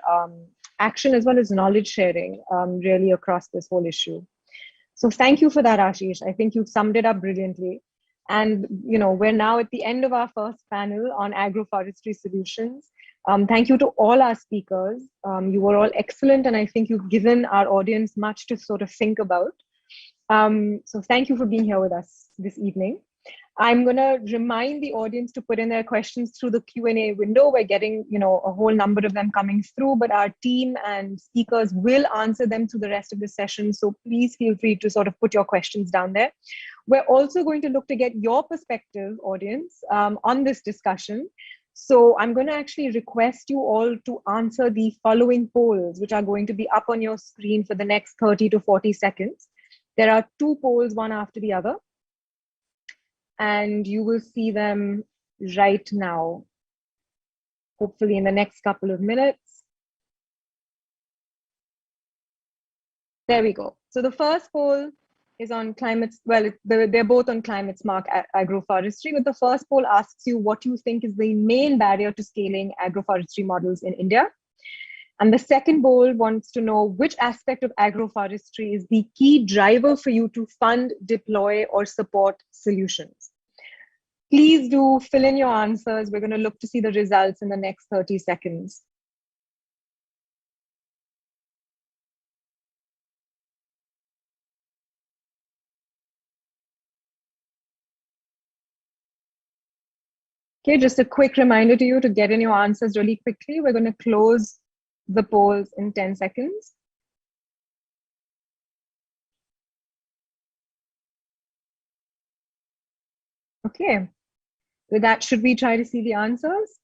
action as well as knowledge sharing really across this whole issue. So thank you for that, Ashish. I think you've summed it up brilliantly. And we're now at the end of our first panel on agroforestry solutions. Thank you to all our speakers. You were all excellent, and I think you've given our audience much to sort of think about. So thank you for being here with us this evening. I'm going to remind the audience to put in their questions through the Q&A window. We're getting, a whole number of them coming through, but our team and speakers will answer them through the rest of the session. So please feel free to sort of put your questions down there. We're also going to look to get your perspective, audience, on this discussion. So I'm going to actually request you all to answer the following polls, which are going to be up on your screen for the next 30 to 40 seconds. There are two polls, one after the other, and you will see them right now, hopefully in the next couple of minutes. There we go. So the first poll is on climate, well, they're both on climate smart agroforestry, but the first poll asks you what you think is the main barrier to scaling agroforestry models in India. And the second poll wants to know which aspect of agroforestry is the key driver for you to fund, deploy, or support solutions. Please do fill in your answers. We're going to look to see the results in the next 30 seconds. Okay, just a quick reminder to you to get in your answers really quickly. We're going to close the polls in 10 seconds. Okay, with that, should we try to see the answers?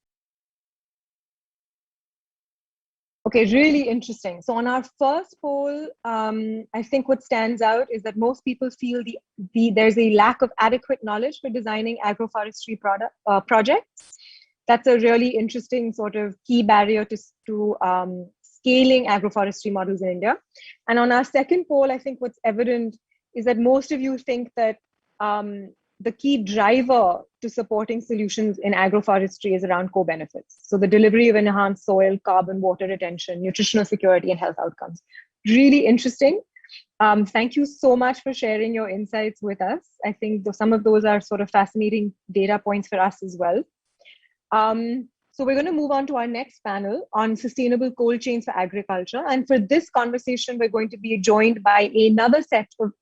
Okay, really interesting. So on our first poll, I think what stands out is that most people feel there's a lack of adequate knowledge for designing agroforestry projects. That's a really interesting sort of key barrier to scaling agroforestry models in India. And on our second poll, I think what's evident is that most of you think that the key driver to supporting solutions in agroforestry is around co-benefits. So the delivery of enhanced soil, carbon, water retention, nutritional security, and health outcomes. Really interesting. Thank you so much for sharing your insights with us. I think some of those are sort of fascinating data points for us as well. So we're going to move on to our next panel on sustainable cold chains for agriculture. And for this conversation, we're going to be joined by another set of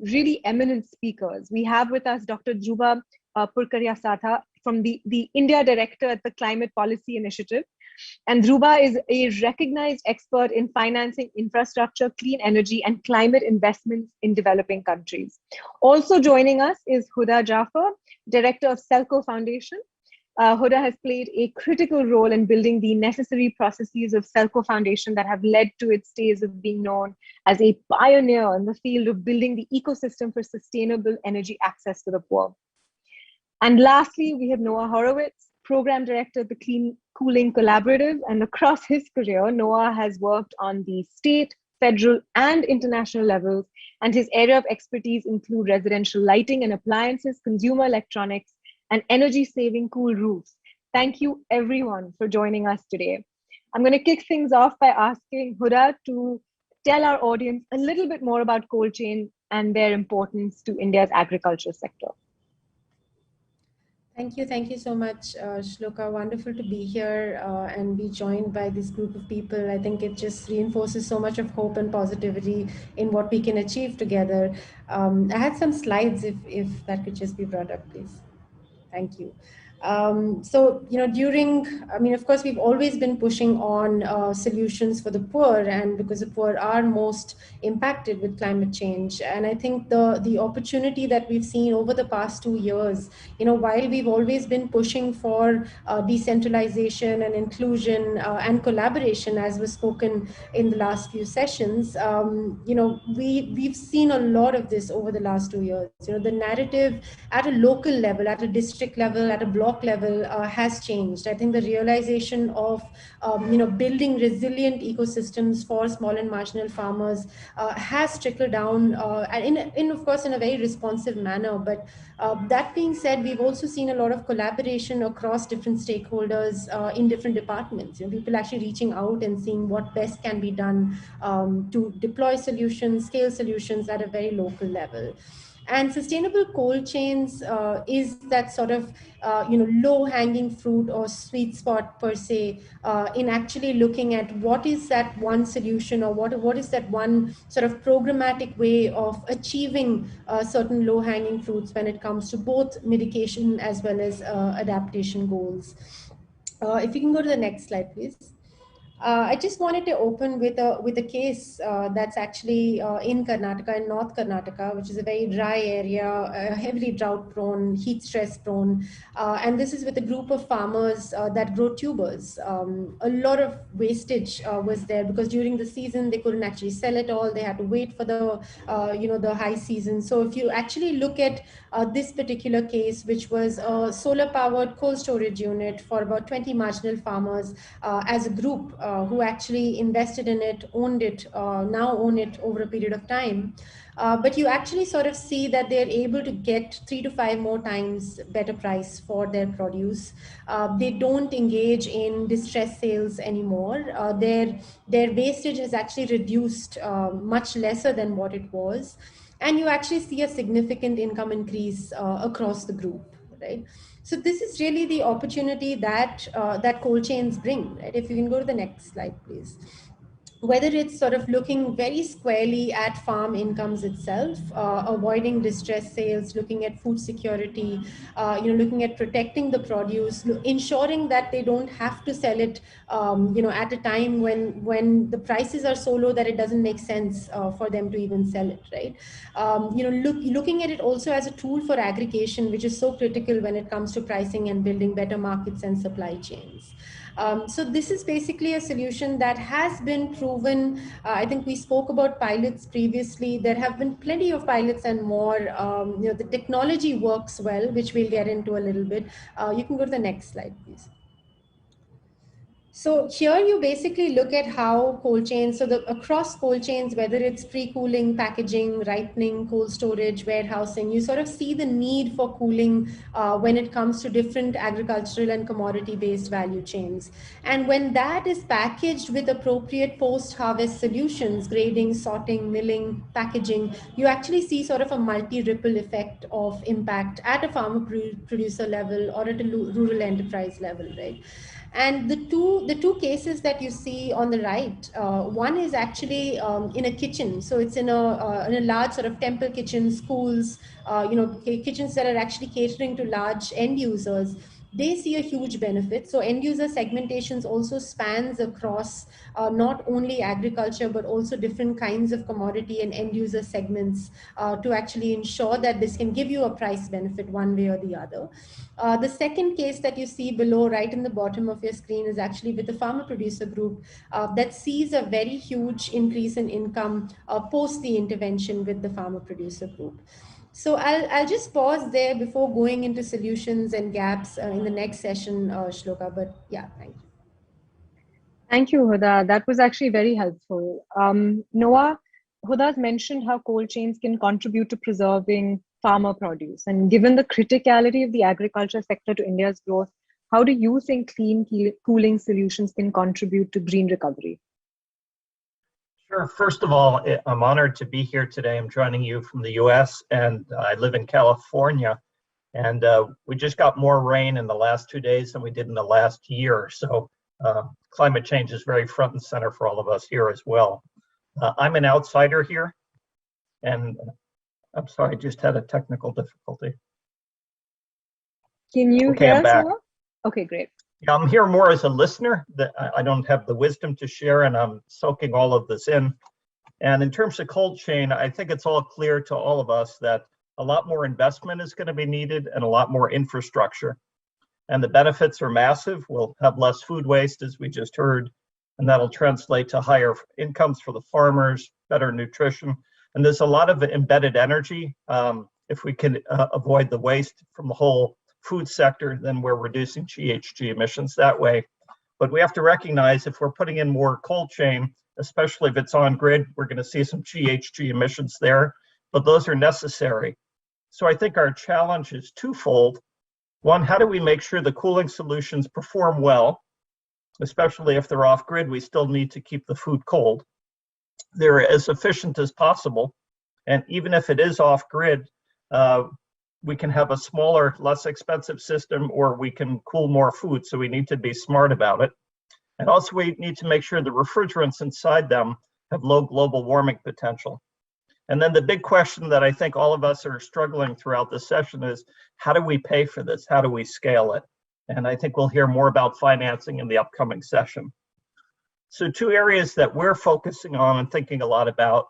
really eminent speakers. We have with us Dr. Dhruva Purkaria-Satha from the India Director at the Climate Policy Initiative. And Dhruva is a recognized expert in financing infrastructure, clean energy, and climate investments in developing countries. Also joining us is Huda Jaffer, Director of Selco Foundation. Huda has played a critical role in building the necessary processes of Selco Foundation that have led to its days of being known as a pioneer in the field of building the ecosystem for sustainable energy access to the poor. And lastly, we have Noah Horowitz, Program Director of the Clean Cooling Collaborative. And across his career, Noah has worked on the state, federal, and international levels. And his area of expertise include residential lighting and appliances, consumer electronics, and energy-saving cool roofs. Thank you, everyone, for joining us today. I'm going to kick things off by asking Huda to tell our audience a little bit more about cold chain and their importance to India's agriculture sector. Thank you so much, Shloka. Wonderful to be here and be joined by this group of people. I think it just reinforces so much of hope and positivity in what we can achieve together. I had some slides, if that could just be brought up, please. Thank you. So, of course, we've always been pushing on solutions for the poor, and because the poor are most impacted with climate change. And I think the opportunity that we've seen over the past 2 years, while we've always been pushing for decentralization and inclusion and collaboration, as was spoken in the last few sessions, we've seen a lot of this over the last 2 years. The narrative at a local level, at a district level, at a block level has changed. I think the realization of building resilient ecosystems for small and marginal farmers has trickled down, of course, in a very responsive manner. But that being said, we've also seen a lot of collaboration across different stakeholders in different departments. People actually reaching out and seeing what best can be done to deploy solutions, scale solutions at a very local level. And sustainable cold chains is that sort of low-hanging fruit or sweet spot per se in actually looking at what is that one solution, or what is that one sort of programmatic way of achieving certain low-hanging fruits when it comes to both mitigation as well as adaptation goals. If you can go to the next slide, please. I just wanted to open with a case that's actually in Karnataka, in North Karnataka, which is a very dry area, heavily drought prone, heat stress prone. And this is with a group of farmers that grow tubers. A lot of wastage was there because during the season, they couldn't actually sell it all. They had to wait for the high season. So if you actually look at this particular case, which was a solar powered cold storage unit for about 20 marginal farmers as a group, who actually invested in it, owned it, now own it over a period of time. But you actually sort of see that they're able to get 3 to 5 more times better price for their produce. They don't engage in distress sales anymore. Their wastage has actually reduced much lesser than what it was. And you actually see a significant income increase across the group, right? So this is really the opportunity that that cold chains bring, right? If you can go to the next slide, please. whether it's sort of looking very squarely at farm incomes itself, avoiding distress sales, looking at food security, looking at protecting the produce, ensuring that they don't have to sell it, at a time when the prices are so low that it doesn't make sense for them to even sell it, right? Looking at it also as a tool for aggregation, which is so critical when it comes to pricing and building better markets and supply chains. So this is basically a solution that has been proven. I think we spoke about pilots previously. There have been plenty of pilots and more. The technology works well, which we'll get into a little bit. You can go to the next slide, please. So here you basically look at how cold chains, so across cold chains, whether it's pre-cooling, packaging, ripening, cold storage, warehousing, you sort of see the need for cooling when it comes to different agricultural and commodity-based value chains. And when that is packaged with appropriate post-harvest solutions, grading, sorting, milling, packaging, you actually see sort of a multi-ripple effect of impact at a farmer producer level or at a rural enterprise level, right? And the two cases that you see on the right, one is actually in a kitchen. So it's in a large sort of temple kitchen, schools, kitchens that are actually catering to large end users. They see a huge benefit. So end user segmentations also spans across not only agriculture, but also different kinds of commodity and end user segments to actually ensure that this can give you a price benefit one way or the other. The second case that you see below, right in the bottom of your screen, is actually with the farmer producer group that sees a very huge increase in income post the intervention with the farmer producer group. So I'll just pause there before going into solutions and gaps in the next session, Shloka. But yeah, thank you. Thank you, Huda. That was actually very helpful. Noah, Huda's mentioned how cold chains can contribute to preserving farmer produce. And given the criticality of the agriculture sector to India's growth, how do you think clean cooling solutions can contribute to green recovery? Sure. First of all, I'm honored to be here today. I'm joining you from the US and I live in California. And we just got more rain in the last 2 days than we did in the last year. So climate change is very front and center for all of us here as well. I'm an outsider here. And I'm sorry, I just had a technical difficulty. Can you hear us now? Okay, great. Yeah, I'm here more as a listener. I don't have the wisdom to share, and I'm soaking all of this in. And in terms of cold chain, I think it's all clear to all of us that a lot more investment is going to be needed and a lot more infrastructure. And the benefits are massive. We'll have less food waste, as we just heard, and that'll translate to higher incomes for the farmers, better nutrition. And there's a lot of embedded energy. If we can avoid the waste from the whole food sector, then we're reducing GHG emissions that way. But we have to recognize if we're putting in more cold chain, especially if it's on grid, we're going to see some GHG emissions there, but those are necessary. So I think our challenge is twofold. One, how do we make sure the cooling solutions perform well, especially if they're off grid? We still need to keep the food cold. They're as efficient as possible. And even if it is off grid, we can have a smaller, less expensive system, or we can cool more food. So we need to be smart about it. And also we need to make sure the refrigerants inside them have low global warming potential. And then the big question that I think all of us are struggling throughout this session is, how do we pay for this? How do we scale it? And I think we'll hear more about financing in the upcoming session. So two areas that we're focusing on and thinking a lot about,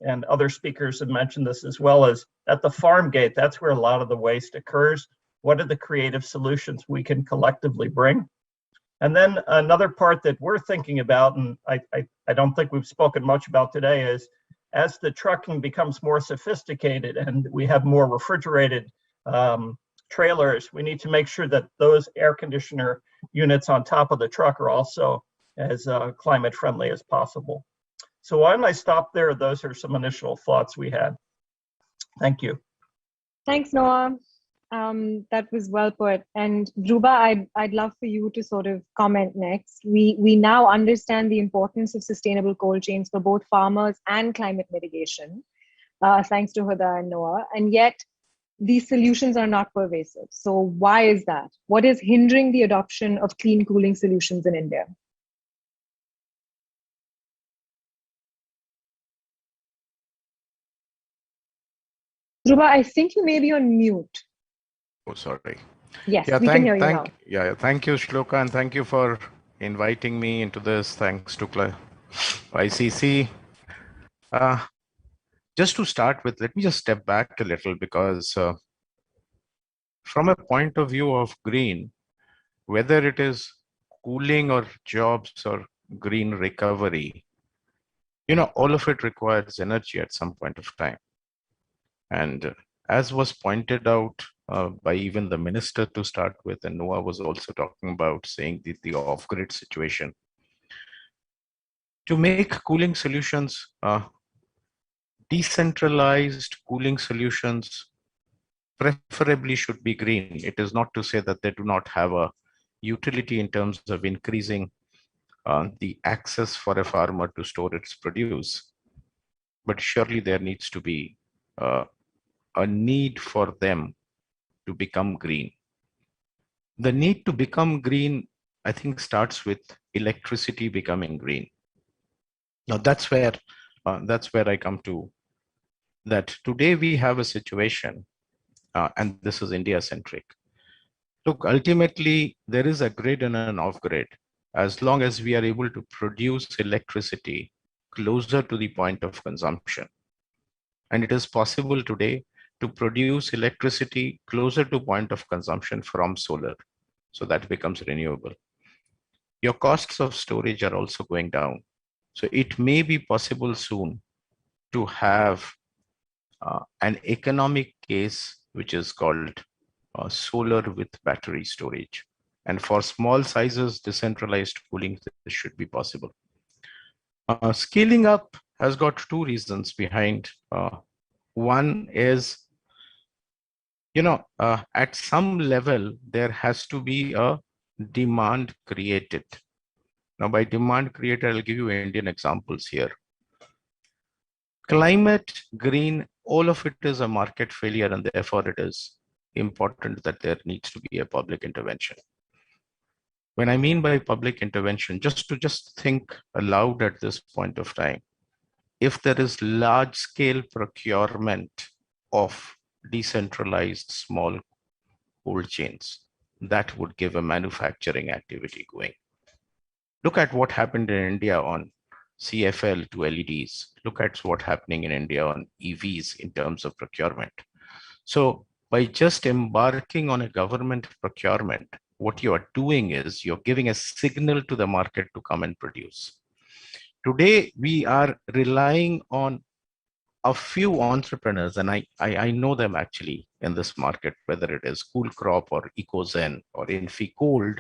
and other speakers have mentioned this as well, as at the farm gate, that's where a lot of the waste occurs. What are the creative solutions we can collectively bring? And then another part that we're thinking about, and I don't think we've spoken much about today, is as the trucking becomes more sophisticated and we have more refrigerated trailers, we need to make sure that those air conditioner units on top of the truck are also as climate friendly as possible. So why don't I stop there? Those are some initial thoughts we had. Thank you. Thanks, Noah. That was well put. And Dhruba, I'd love for you to sort of comment next. We now understand the importance of sustainable cold chains for both farmers and climate mitigation, thanks to Huda and Noah. And yet, these solutions are not pervasive. So why is that? What is hindering the adoption of clean cooling solutions in India? Dhruva, I think you may be on mute. Oh, sorry. Yes, Yeah, we can hear you now. thank you, Shloka, and thank you for inviting me into this. Thanks to ICC. Just to start with, let me just step back a little because from a point of view of green, whether it is cooling or jobs or green recovery, all of it requires energy at some point of time. And as was pointed out by even the minister to start with, and Noah was also talking about saying the off-grid situation. To make cooling solutions, decentralized cooling solutions preferably should be green. It is not to say that they do not have a utility in terms of increasing the access for a farmer to store its produce. But surely there needs to be a need for them to become green. The need to become green, I think, starts with electricity becoming green. Now that's where I come to that today we have a situation, and this is India centric. Look, ultimately there is a grid and an off grid. As long as we are able to produce electricity closer to the point of consumption, and it is possible today to produce electricity closer to point of consumption from solar, so that becomes renewable. Your costs of storage are also going down. So it may be possible soon to have an economic case which is called solar with battery storage. And for small sizes, decentralized cooling, this should be possible. Scaling up has got two reasons behind. One is, at some level, there has to be a demand created. Now, by demand created, I'll give you Indian examples here. Climate, green, all of it is a market failure, and therefore it is important that there needs to be a public intervention. When I mean by public intervention, just think aloud at this point of time. If there is large scale procurement of decentralized small cold chains, that would give a manufacturing activity going. Look at what happened in India on CFL to LEDs. Look at what's happening in India on EVs in terms of procurement. So by just embarking on a government procurement, what you are doing is you're giving a signal to the market to come and produce. Today, we are relying on a few entrepreneurs, and I know them actually in this market, whether it is Cool Crop or EcoZen or InfiCold.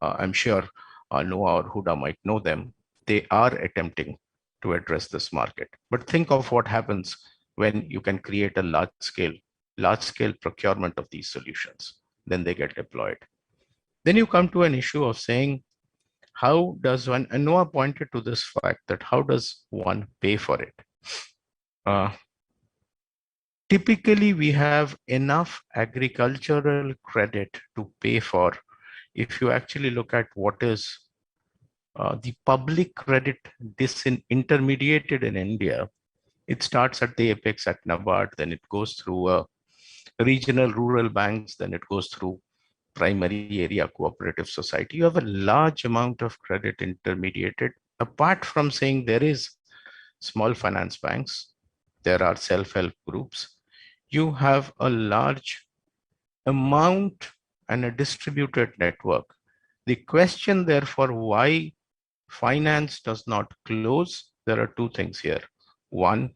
I'm sure Noah or Huda might know them. They are attempting to address this market. But think of what happens when you can create a large scale procurement of these solutions. Then they get deployed. Then you come to an issue of saying, how does one, and Noah pointed to this fact that how does one pay for it? Typically, we have enough agricultural credit to pay for. If you actually look at what is the public credit disintermediated in India, it starts at the apex at NABARD, then it goes through regional rural banks, then it goes through primary area cooperative society. You have a large amount of credit intermediated. Apart from saying there is small finance banks, there are self-help groups, you have a large amount and a distributed network. The question, therefore, why finance does not close, there are two things here. One,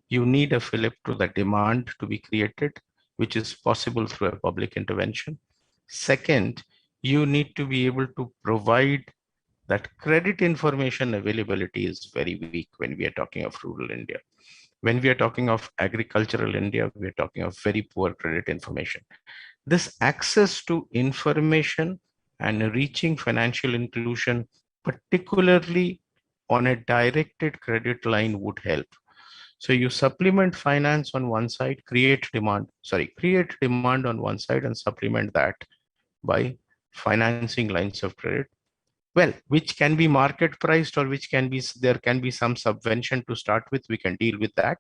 you need a fillip to the demand to be created, which is possible through a public intervention. Second, you need to be able to provide that credit information availability is very weak when we are talking of rural India. When we are talking of agricultural India, we are talking of very poor credit information. This access to information and reaching financial inclusion, particularly on a directed credit line, would help. So you supplement finance on one side, create demand on one side and supplement that by financing lines of credit. Well, which can be market priced or which can be, there can be some subvention to start with, we can deal with that.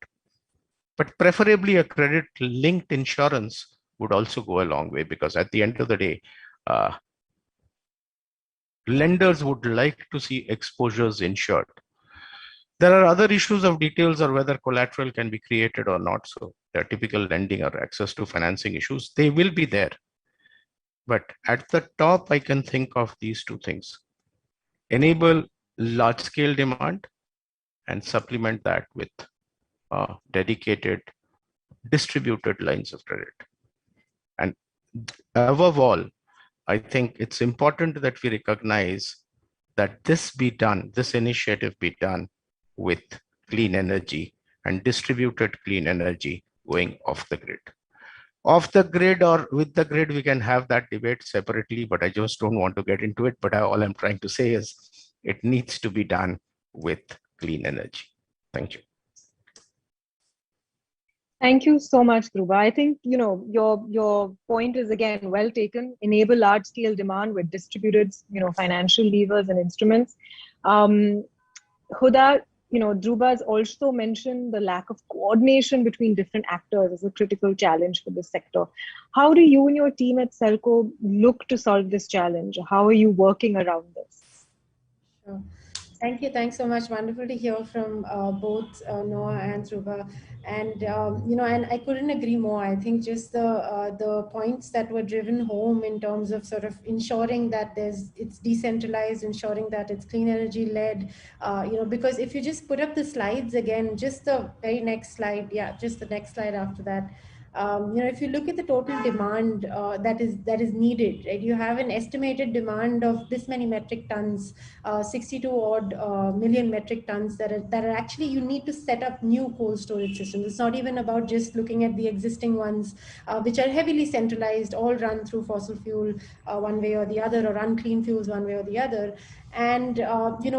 But preferably a credit linked insurance would also go a long way, because at the end of the day, lenders would like to see exposures insured. There are other issues of details or whether collateral can be created or not. So there are typical lending or access to financing issues. They will be there. But at the top, I can think of these two things: enable large scale demand and supplement that with dedicated distributed lines of credit. And above all, I think it's important that we recognize that this initiative be done with clean energy and distributed clean energy going off the grid. Off the grid or with the grid, we can have that debate separately, but I just don't want to get into it. But all I'm trying to say is it needs to be done with clean energy. Thank you. Thank you so much, Dhruva. I think, your point is again well taken. Enable large scale demand with distributed, financial levers and instruments. Huda, Dhruva has also mentioned the lack of coordination between different actors as a critical challenge for this sector. How do you and your team at Selco look to solve this challenge? How are you working around this? Sure. Thank you. Thanks so much. Wonderful to hear from both Noah and Dhruva. And, and I couldn't agree more. I think just the points that were driven home in terms of sort of ensuring that it's decentralized, ensuring that it's clean energy led, because if you just put up the slides again, just the very next slide, just the next slide after that, if you look at the total demand that is needed, right? You have an estimated demand of this many metric tons, 62 odd million metric tons that are actually, you need to set up new cold storage systems. It's not even about just looking at the existing ones, which are heavily centralized, all run through fossil fuel one way or the other, or run clean fuels one way or the other. And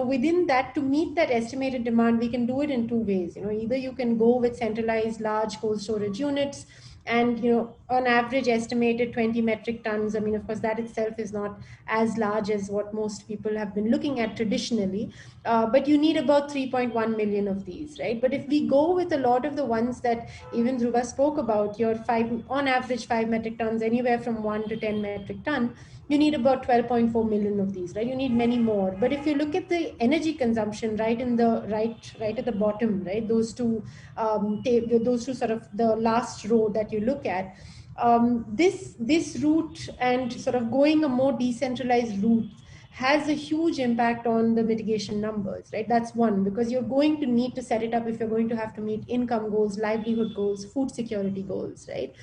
within that, to meet that estimated demand, we can do it in two ways. Either you can go with centralized large cold storage units, and on average estimated 20 metric tons. I mean, of course, that itself is not as large as what most people have been looking at traditionally, but you need about 3.1 million of these, right? But if we go with a lot of the ones that even Dhruva spoke about, your on average 5 metric tons, anywhere from 1 to 10 metric ton, you need about 12.4 million of these, right? You need many more. But if you look at the energy consumption right at the bottom, right, those two sort of the last row that you look at, this route and sort of going a more decentralized route has a huge impact on the mitigation numbers, right? That's one, because you're going to need to set it up if you're going to have to meet income goals, livelihood goals, food security goals, right?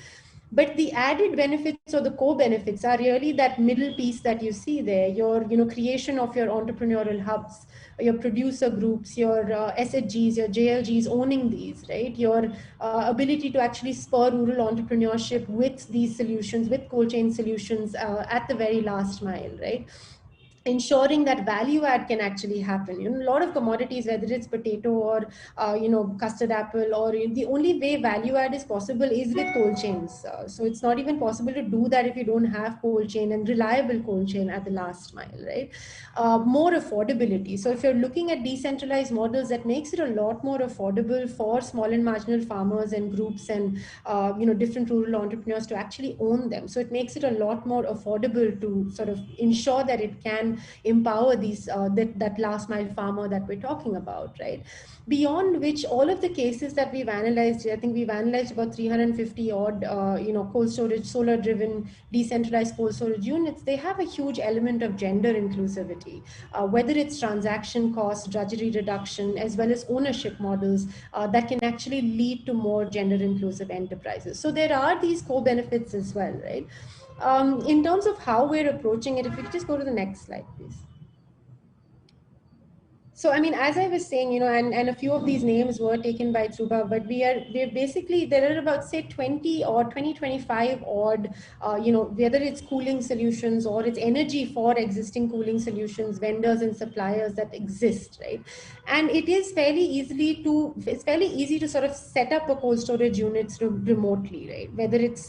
But the added benefits or the co-benefits are really that middle piece that you see there, your creation of your entrepreneurial hubs, your producer groups, your SHGs, your JLGs owning these, right? Your ability to actually spur rural entrepreneurship with these solutions, with cold chain solutions at the very last mile, right? Ensuring that value add can actually happen. A lot of commodities, whether it's potato or custard apple, or the only way value add is possible is with cold chains. So it's not even possible to do that if you don't have cold chain and reliable cold chain at the last mile, right? More affordability. So if you're looking at decentralized models, that makes it a lot more affordable for small and marginal farmers and groups and different rural entrepreneurs to actually own them. So it makes it a lot more affordable to sort of ensure that it can empower these that last mile farmer that we're talking about, right? Beyond which, all of the cases that we've analyzed, I think we've analyzed about 350 odd cold storage, solar driven decentralized cold storage units. They have a huge element of gender inclusivity, whether it's transaction costs, drudgery reduction, as well as ownership models that can actually lead to more gender inclusive enterprises. So there are these co-benefits as well, right? In terms of how we're approaching it, if we could just go to the next slide, please. So, I mean, as I was saying, and a few of these names were taken by Dhruva, but we're basically, there are about, say, 20 or 25 odd, whether it's cooling solutions or it's energy for existing cooling solutions, vendors and suppliers that exist, right? And it is fairly easy to sort of set up a cold storage units remotely, right? Whether it's,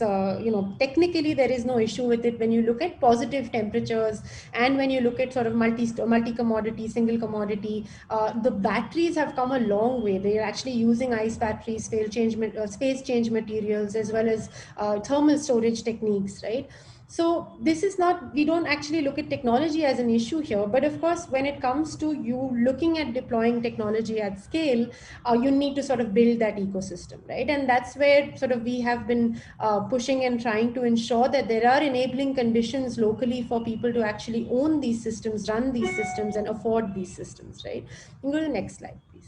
technically there is no issue with it when you look at positive temperatures and when you look at sort of multi-commodity, single commodity, technology, the batteries have come a long way. They're actually using ice batteries, phase change materials, as well as thermal storage techniques, right? So this is not, we don't actually look at technology as an issue here, but of course, when it comes to you looking at deploying technology at scale, you need to sort of build that ecosystem, right? And that's where sort of we have been pushing and trying to ensure that there are enabling conditions locally for people to actually own these systems, run these systems, and afford these systems, right? You can go to the next slide, please.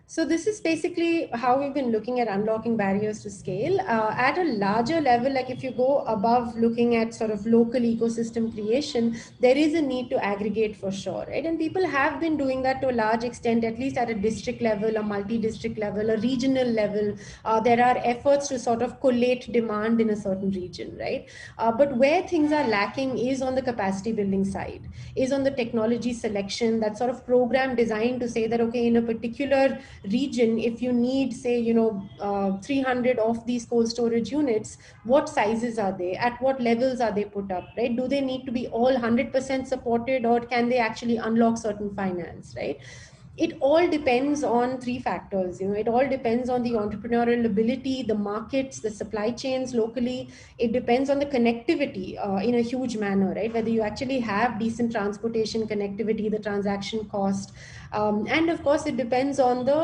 So this is basically how we've been looking at unlocking barriers to scale. At a larger level, like if you go above looking at sort of local ecosystem creation, there is a need to aggregate for sure, right? And people have been doing that to a large extent, at least at a district level, a multi-district level, a regional level. There are efforts to sort of collate demand in a certain region, right? But where things are lacking is on the capacity building side, is on the technology selection, that sort of program designed to say that, okay, in a particular region, if you need, say, 300 of these cold storage units, what sizes are they, at what levels are they put up, right? Do they need to be all 100% supported, or can they actually unlock certain finance, right? It all depends on three factors. It all depends on the entrepreneurial ability, the markets, the supply chains locally. It depends on the connectivity in a huge manner, right? Whether you actually have decent transportation connectivity, the transaction cost, and of course it depends on the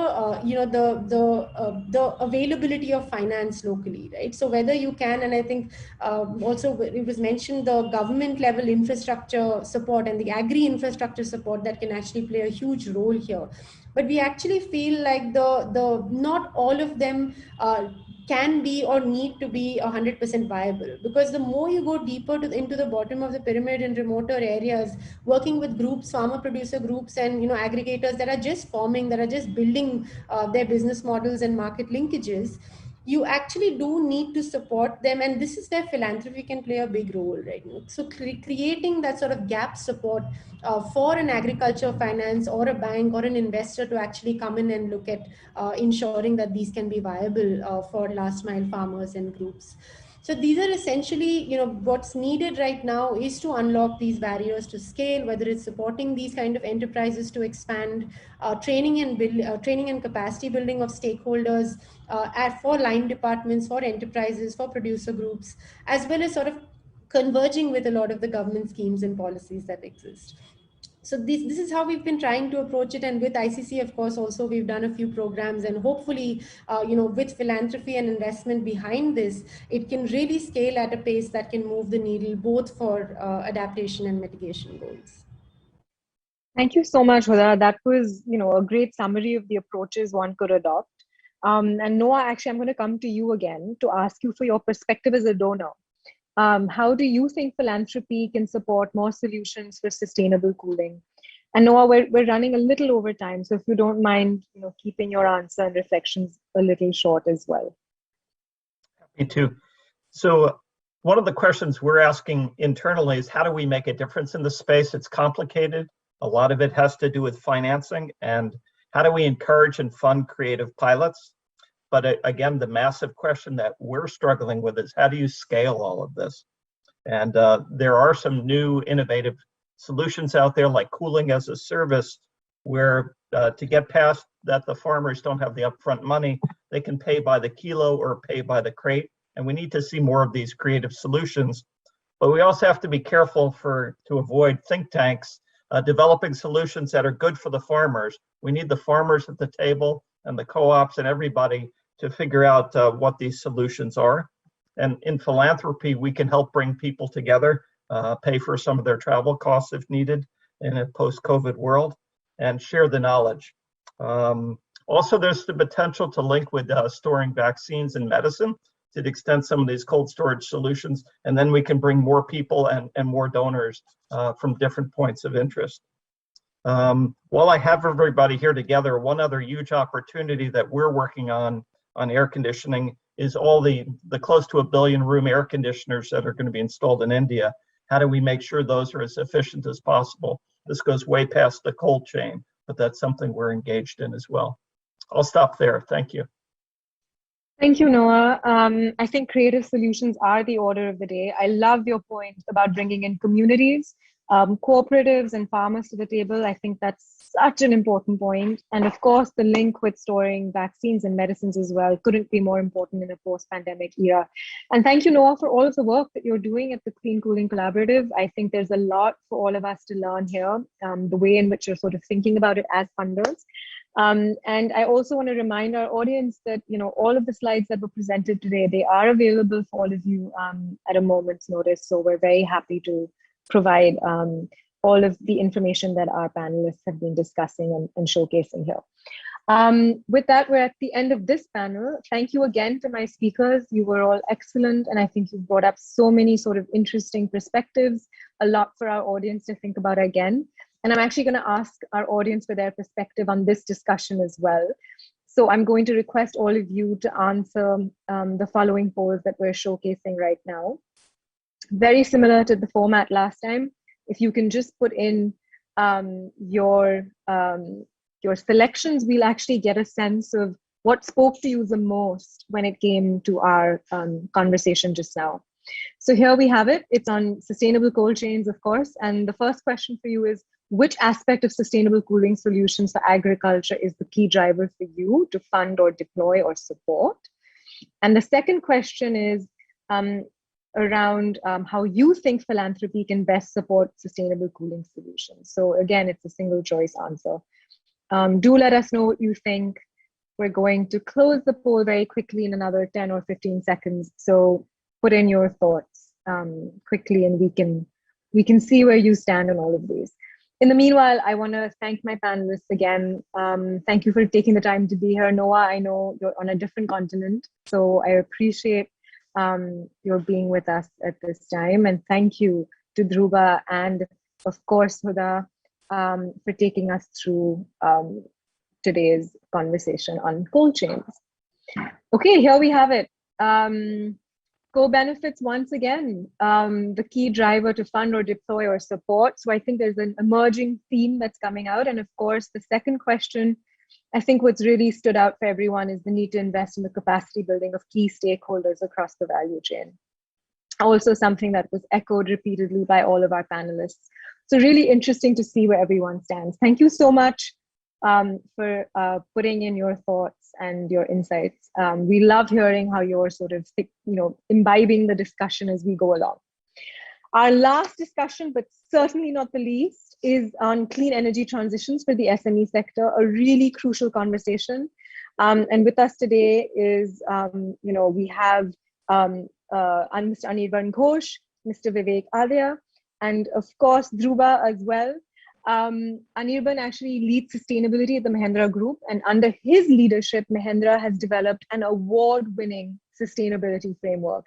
availability of finance locally, right? So whether you can, and I think also it was mentioned, the government level infrastructure support and the agri infrastructure support that can actually play a huge role here. But we actually feel like the not all of them can be or need to be 100% viable, because the more you go deeper into the bottom of the pyramid in remoter areas, working with groups, farmer producer groups, and aggregators that are just forming, that are just building their business models and market linkages, you actually do need to support them, and this is where philanthropy can play a big role, right? So creating that sort of gap support for an agriculture finance or a bank or an investor to actually come in and look at ensuring that these can be viable for last mile farmers and groups. So these are essentially, what's needed right now is to unlock these barriers to scale, whether it's supporting these kind of enterprises to expand, training and capacity building of stakeholders for line departments, for enterprises, for producer groups, as well as sort of converging with a lot of the government schemes and policies that exist. So this is how we've been trying to approach it, and with ICC, of course, also we've done a few programs, and hopefully, with philanthropy and investment behind this, it can really scale at a pace that can move the needle both for adaptation and mitigation goals. Thank you so much, Huda. That was, a great summary of the approaches one could adopt. And Noah, actually, I'm going to come to you again to ask you for your perspective as a donor. How do you think philanthropy can support more solutions for sustainable cooling? And Noah, we're running a little over time, so if you don't mind, keeping your answer and reflections a little short as well. Happy to. So one of the questions we're asking internally is, how do we make a difference in the space? It's complicated. A lot of it has to do with financing, and how do we encourage and fund creative pilots? But again, the massive question that we're struggling with is, how do you scale all of this? And there are some new innovative solutions out there, like cooling as a service, where to get past that, the farmers don't have the upfront money. They can pay by the kilo or pay by the crate. And we need to see more of these creative solutions. But we also have to be careful to avoid think tanks developing solutions that are good for the farmers. We need the farmers at the table and the co-ops and everybody to figure out what these solutions are. And in philanthropy, we can help bring people together, pay for some of their travel costs if needed in a post-COVID world, and share the knowledge. Also, there's the potential to link with storing vaccines and medicine to the extent some of these cold storage solutions, and then we can bring more people and more donors from different points of interest. While I have everybody here together, one other huge opportunity that we're working on air conditioning is all the close to 1 billion room air conditioners that are going to be installed in India. How do we make sure those are as efficient as possible? This goes way past the cold chain, but that's something we're engaged in as well. I'll stop there. Thank you. Thank you, Noah. I think creative solutions are the order of the day. I love your point about bringing in communities cooperatives and farmers to the table. I think that's such an important point. And of course, the link with storing vaccines and medicines as well couldn't be more important in a post-pandemic era. And thank you, Noah, for all of the work that you're doing at the Clean Cooling Collaborative. I think there's a lot for all of us to learn here, the way in which you're sort of thinking about it as funders. And I also want to remind our audience that, all of the slides that were presented today, they are available for all of you at a moment's notice. So we're very happy to provide all of the information that our panelists have been discussing and showcasing here. With that, we're at the end of this panel. Thank you again to my speakers. You were all excellent. And I think you brought up so many sort of interesting perspectives, a lot for our audience to think about again. And I'm actually going to ask our audience for their perspective on this discussion as well. So I'm going to request all of you to answer the following polls that we're showcasing right now. Very similar to the format last time. If you can just put in your selections, we'll actually get a sense of what spoke to you the most when it came to our conversation just now. So here we have it. It's on sustainable cold chains, of course. And the first question for you is, which aspect of sustainable cooling solutions for agriculture is the key driver for you to fund or deploy or support? And the second question is around how you think philanthropy can best support sustainable cooling solutions. So again, it's a single choice answer. Do let us know what you think. We're going to close the poll very quickly in another 10 or 15 seconds. So put in your thoughts quickly, and we can see where you stand on all of these. In the meanwhile, I want to thank my panelists again. Thank you for taking the time to be here. Noah, I know you're on a different continent, so I appreciate your being with us at this time. And thank you to Dhruva and, of course, Huda, for taking us through today's conversation on cold chains. Okay, here we have it. Co-benefits, once again, the key driver to fund or deploy or support. So I think there's an emerging theme that's coming out. And of course, the second question, I think what's really stood out for everyone is the need to invest in the capacity building of key stakeholders across the value chain. Also something that was echoed repeatedly by all of our panelists. So really interesting to see where everyone stands. Thank you so much for putting in your thoughts and your insights. We love hearing how you're sort of, imbibing the discussion as we go along. Our last discussion, but certainly not the least, is on clean energy transitions for the SME sector, a really crucial conversation. And with us today is, we have Mr. Anirban Ghosh, Mr. Vivek Adya, and of course, Dhruva as well. Anirban actually leads sustainability at the Mahindra Group, and under his leadership, Mahindra has developed an award-winning sustainability framework.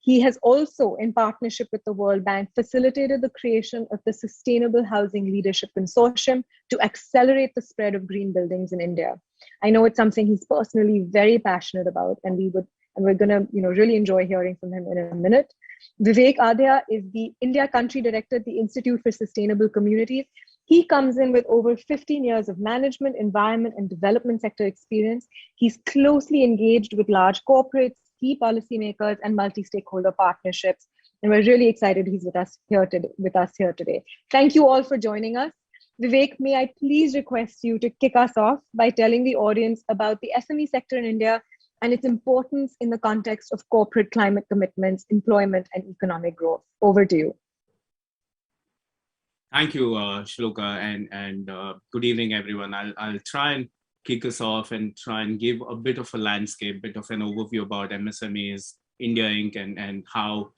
He has also, in partnership with the World Bank, facilitated the creation of the Sustainable Housing Leadership Consortium to accelerate the spread of green buildings in India. I know it's something he's personally very passionate about, and we're going to really enjoy hearing from him in a minute. Vivek Adya is the India Country Director at the Institute for Sustainable Communities. He comes in with over 15 years of management, environment, and development sector experience. He's closely engaged with large corporates, key policymakers, and multi-stakeholder partnerships. And we're really excited he's with us here today. Thank you all for joining us. Vivek, may I please request you to kick us off by telling the audience about the SME sector in India and its importance in the context of corporate climate commitments, employment, and economic growth. Over to you. Thank you, Shloka, and good evening, everyone. I'll try and kick us off and try and give a bit of a landscape, bit of an overview about MSMEs, India Inc., and how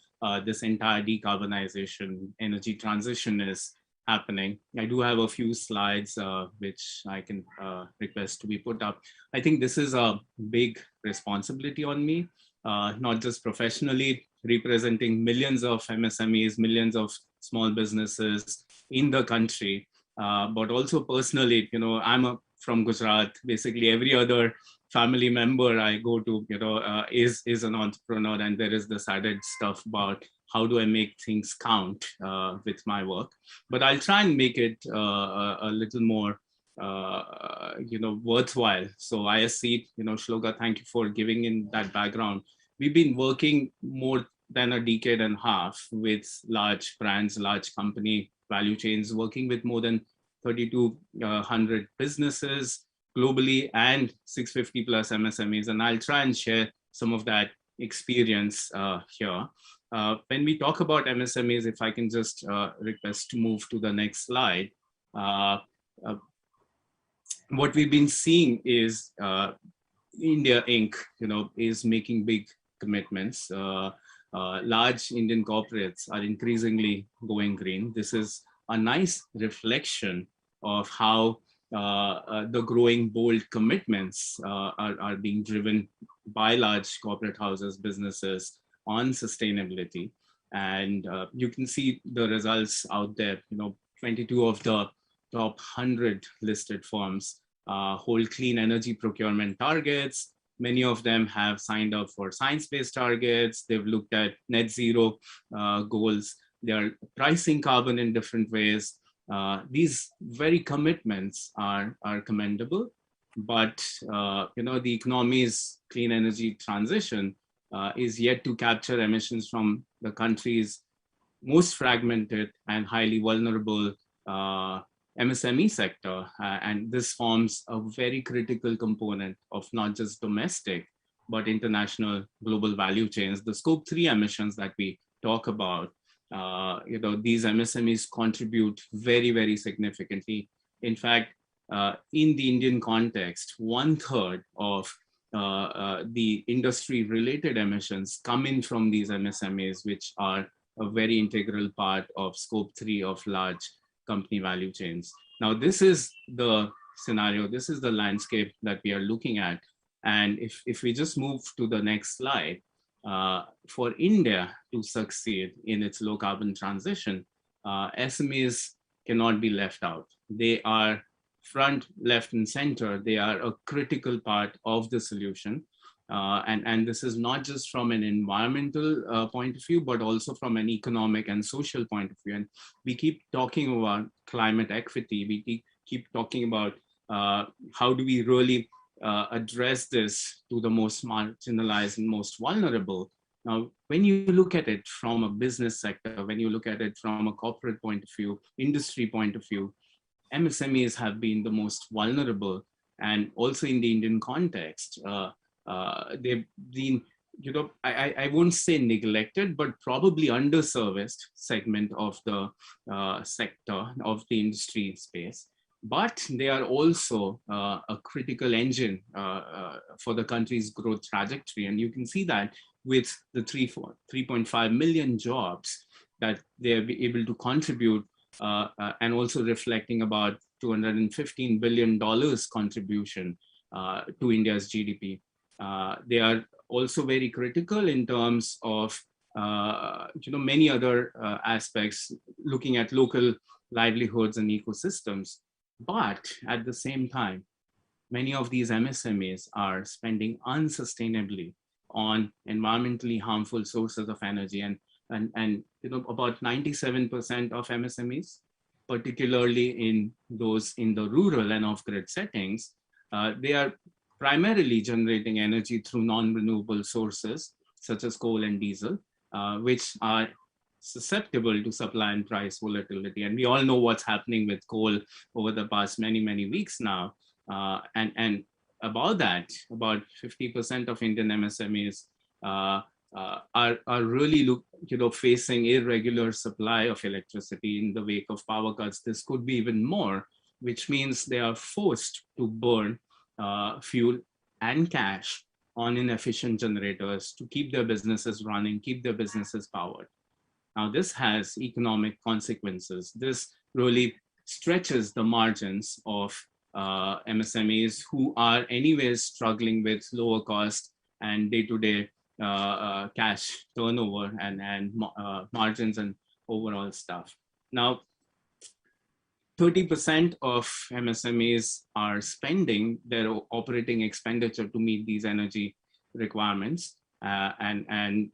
this entire decarbonization energy transition is happening. I do have a few slides which I can request to be put up. I think this is a big responsibility on me, not just professionally representing millions of MSMEs, millions of small businesses in the country, but also personally, I'm from Gujarat. Basically, every other family member I go to, is an entrepreneur, and there is this added stuff about how do I make things count with my work. But I'll try and make it a little more, worthwhile. So ISC, Shloka, thank you for giving in that background. We've been working more than a decade and a half with large brands, large company value chains, working with more than 3,200 businesses globally and 650 plus MSMEs. And I'll try and share some of that experience here. When we talk about MSMEs, if I can just request to move to the next slide. What we've been seeing is India Inc. Is making big commitments. Large Indian corporates are increasingly going green. This is a nice reflection of how the growing bold commitments are being driven by large corporate houses, businesses on sustainability. And you can see the results out there. 22 of the top 100 listed firms hold clean energy procurement targets. Many of them have signed up for science-based targets. They've looked at net zero goals. They're pricing carbon in different ways. These very commitments are commendable, but the economy's clean energy transition is yet to capture emissions from the country's most fragmented and highly vulnerable MSME sector. And this forms a very critical component of not just domestic, but international global value chains. The scope 3 emissions that we talk about, these MSMEs contribute very, very significantly. In fact, in the Indian context, 1/3 of the industry-related emissions come in from these MSMEs, which are a very integral part of scope 3 of large company value chains. Now, this is the scenario, this is the landscape that we are looking at. And if we just move to the next slide, for India to succeed in its low carbon transition, SMEs cannot be left out. They are front, left, and center. They are a critical part of the solution. And this is not just from an environmental point of view, but also from an economic and social point of view. And we keep talking about climate equity. We keep talking about how do we really address this to the most marginalized and most vulnerable. Now, when you look at it from a business sector, when you look at it from a corporate point of view, industry point of view, MSMEs have been the most vulnerable. And also in the Indian context, they've been, I won't say neglected, but probably underserviced segment of the sector of the industry space. But they are also a critical engine for the country's growth trajectory. And you can see that with the 3.5 million jobs that they're able to contribute, and also reflecting about $215 billion contribution to India's GDP. They are also very critical in terms of many other aspects, looking at local livelihoods and ecosystems. But at the same time, many of these MSMEs are spending unsustainably on environmentally harmful sources of energy. And about 97% of MSMEs, particularly in those in the rural and off-grid settings, they are primarily generating energy through non-renewable sources, such as coal and diesel, which are susceptible to supply and price volatility. And we all know what's happening with coal over the past many, many weeks now. And about that, about 50% of Indian MSMEs are really facing irregular supply of electricity in the wake of power cuts. This could be even more, which means they are forced to burn fuel and cash on inefficient generators to keep their businesses running, keep their businesses powered. Now, this has economic consequences. This really stretches the margins of MSMEs who are anyways struggling with lower cost and day-to-day cash turnover and margins and overall stuff. Now, 30% of MSMEs are spending their operating expenditure to meet these energy requirements. And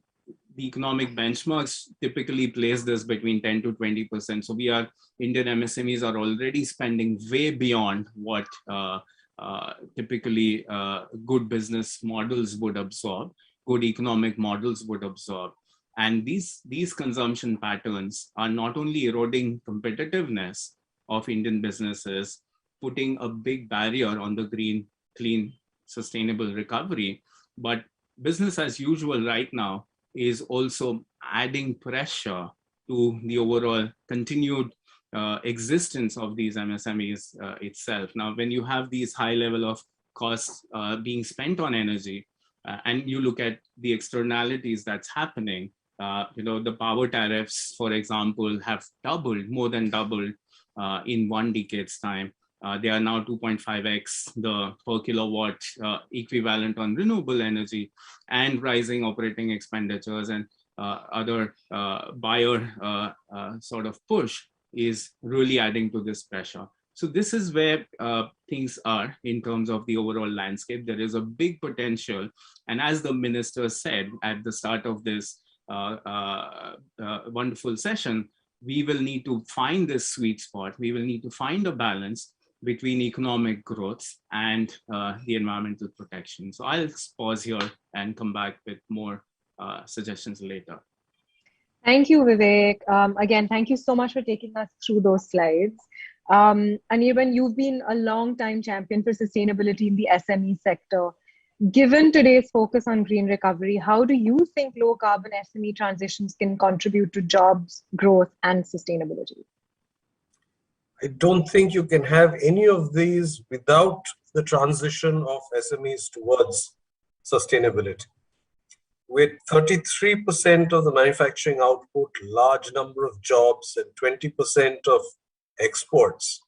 the economic benchmarks typically place this between 10 to 20%. So Indian MSMEs are already spending way beyond what typically good business models would absorb, good economic models would absorb. And these consumption patterns are not only eroding competitiveness of Indian businesses, putting a big barrier on the green, clean, sustainable recovery, but business as usual right now is also adding pressure to the overall continued existence of these MSMEs itself. Now, when you have these high level of costs being spent on energy, and you look at the externalities that's happening, the power tariffs, for example, have doubled, more than doubled in 1 decade's time. They are now 2.5x the per kilowatt equivalent on renewable energy, and rising operating expenditures and other buyer sort of push is really adding to this pressure. So this is where things are in terms of the overall landscape. There is a big potential. And as the minister said at the start of this wonderful session, we will need to find this sweet spot. We will need to find a balance between economic growth and the environmental protection. So I'll pause here and come back with more suggestions later. Thank you, Vivek. Again, thank you so much for taking us through those slides. Anirban, you've been a long-time champion for sustainability in the SME sector. Given today's focus on green recovery, how do you think low-carbon SME transitions can contribute to jobs, growth, and sustainability? I don't think you can have any of these without the transition of SMEs towards sustainability. With 33% of the manufacturing output, large number of jobs, and 20% of exports,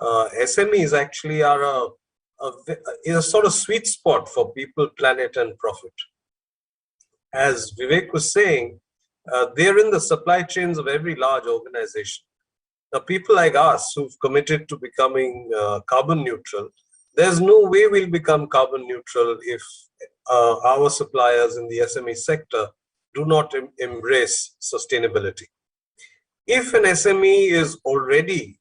SMEs actually are a sort of sweet spot for people, planet, and profit. As Vivek was saying, they're in the supply chains of every large organization. Now, people like us who've committed to becoming carbon neutral, there's no way we'll become carbon neutral if our suppliers in the SME sector do not embrace sustainability. If an SME is already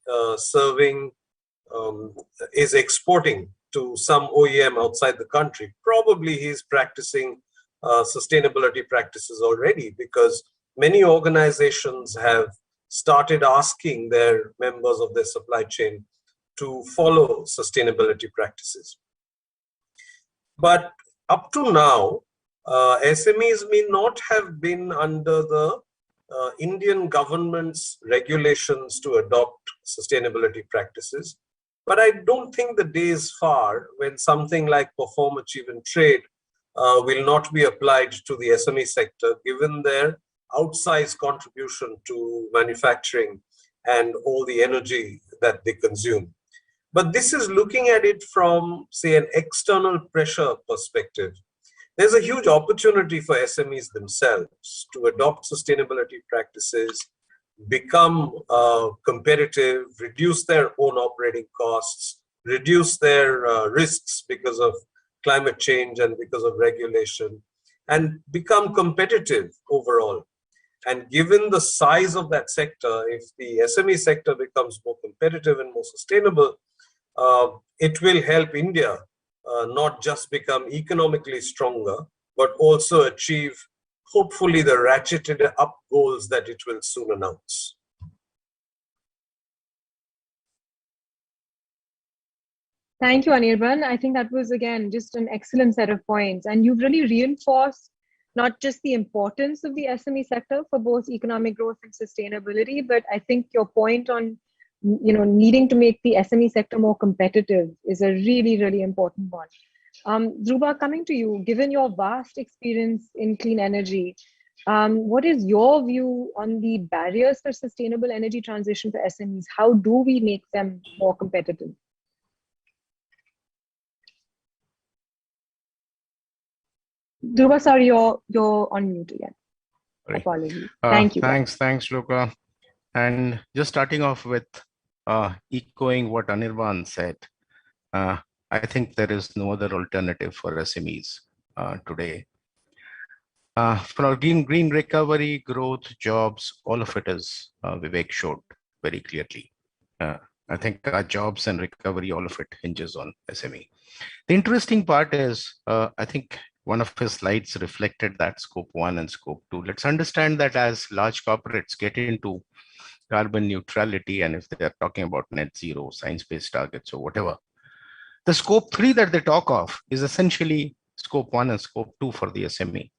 is exporting to some OEM outside the country, probably he's practicing sustainability practices already, because many organizations have started asking their members of their supply chain to follow sustainability practices. But up to now, SMEs may not have been under the Indian government's regulations to adopt sustainability practices. But I don't think the day is far when something like perform, achieve, and trade will not be applied to the SME sector, given their outsized contribution to manufacturing and all the energy that they consume. But this is looking at it from, say, an external pressure perspective. There's a huge opportunity for SMEs themselves to adopt sustainability practices, become competitive, reduce their own operating costs, reduce their risks because of climate change and because of regulation, and become competitive overall. And given the size of that sector, if the SME sector becomes more competitive and more sustainable, it will help India not just become economically stronger, but also achieve, hopefully, the ratcheted up goals that it will soon announce. Thank you, Anirban. I think that was, again, just an excellent set of points. And you've really reinforced not just the importance of the SME sector for both economic growth and sustainability, but I think your point on needing to make the SME sector more competitive is a really, really important one. Dhruba, coming to you, given your vast experience in clean energy, what is your view on the barriers for sustainable energy transition for SMEs? How do we make them more competitive? Dhruba, sorry, you're on mute again. Sorry. Apologies. Thank you. Thanks, Shloka. And just starting off with echoing what Anirban said, I think there is no other alternative for SMEs today. For our green recovery, growth, jobs, all of it is Vivek showed very clearly. I think our jobs and recovery, all of it hinges on SME. The interesting part is, I think One of his slides reflected that scope 1 and scope 2. Let's understand that as large corporates get into carbon neutrality, and if they're talking about net zero, science-based targets or whatever, the scope 3 that they talk of is essentially scope 1 and scope 2 for the SME.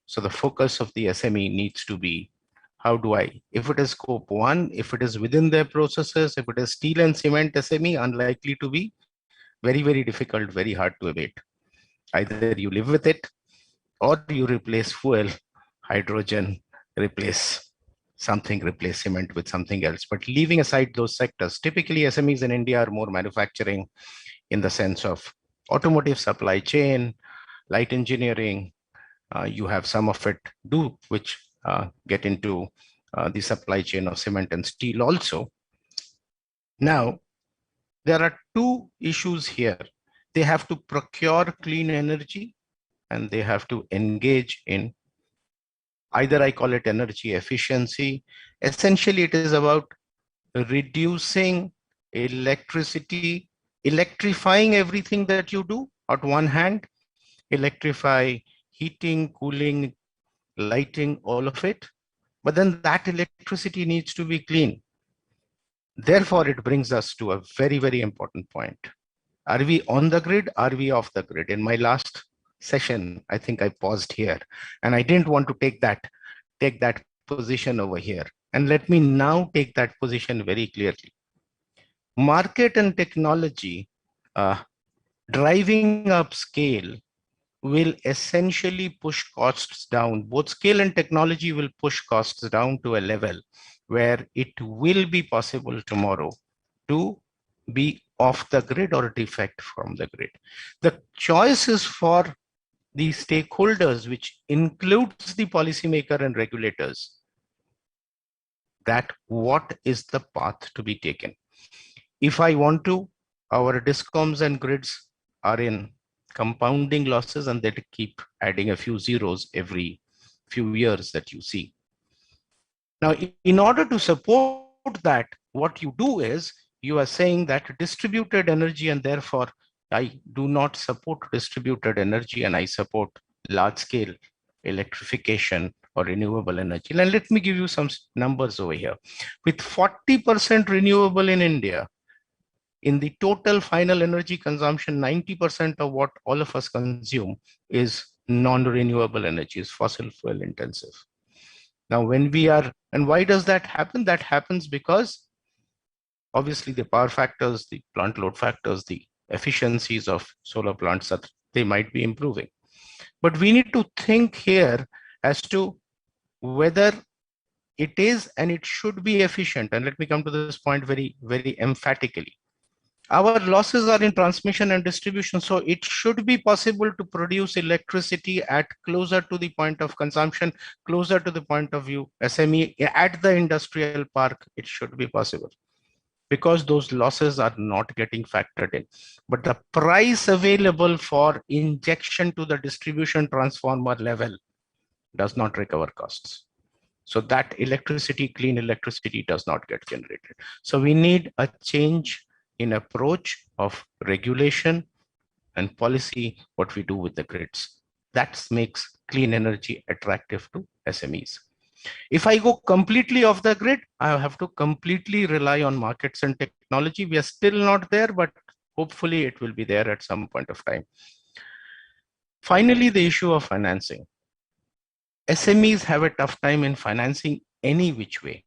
So the focus of the SME needs to be, how do I, if it is scope 1, if it is within their processes, if it is steel and cement SME, unlikely to be, very, very difficult, very hard to abate. Either you live with it or you replace fuel, hydrogen, replace something, replace cement with something else. But leaving aside those sectors, typically SMEs in India are more manufacturing in the sense of automotive supply chain, light engineering. You have some of it which get into the supply chain of cement and steel also. Now, there are two issues here. They have to procure clean energy and they have to engage in, either I call it energy efficiency. Essentially, it is about reducing electrifying everything that you do. On one hand, electrify heating, cooling, lighting, all of it. But then that electricity needs to be clean. Therefore, it brings us to a very, very important point. Are we on the grid? Are we off the grid? In my last session, I think I paused here, and I didn't want to take that position over here. And let me now take that position very clearly. Market and technology driving up scale will essentially push costs down. Both scale and technology will push costs down to a level where it will be possible tomorrow to be off the grid or defect from the grid. The choice is for the stakeholders, which includes the policymaker and regulators, that what is the path to be taken. If I want to, our discoms and grids are in compounding losses and they keep adding a few zeros every few years that you see. Now, in order to support that, what you do is you are saying that distributed energy, and therefore I do not support distributed energy and I support large scale electrification or renewable energy. And let me give you some numbers over here. With 40% renewable in India, in the total final energy consumption, 90% of what all of us consume is non-renewable energy, is fossil fuel intensive. Now, when we are, and why does that happen? That happens because obviously the power factors, the plant load factors, the efficiencies of solar plants, that they might be improving. But we need to think here as to whether it is and it should be efficient. And let me come to this point very, very emphatically. Our losses are in transmission and distribution, so it should be possible to produce electricity at closer to the point of consumption, closer to the point of view SME at the industrial park. It should be possible because those losses are not getting factored in. But the price available for injection to the distribution transformer level does not recover costs. So that electricity, clean electricity, does not get generated. So we need a change in approach of regulation and policy, what we do with the grids. That makes clean energy attractive to SMEs. If I go completely off the grid, I have to completely rely on markets and technology. We are still not there, but hopefully it will be there at some point of time. Finally, the issue of financing. SMEs have a tough time in financing any which way.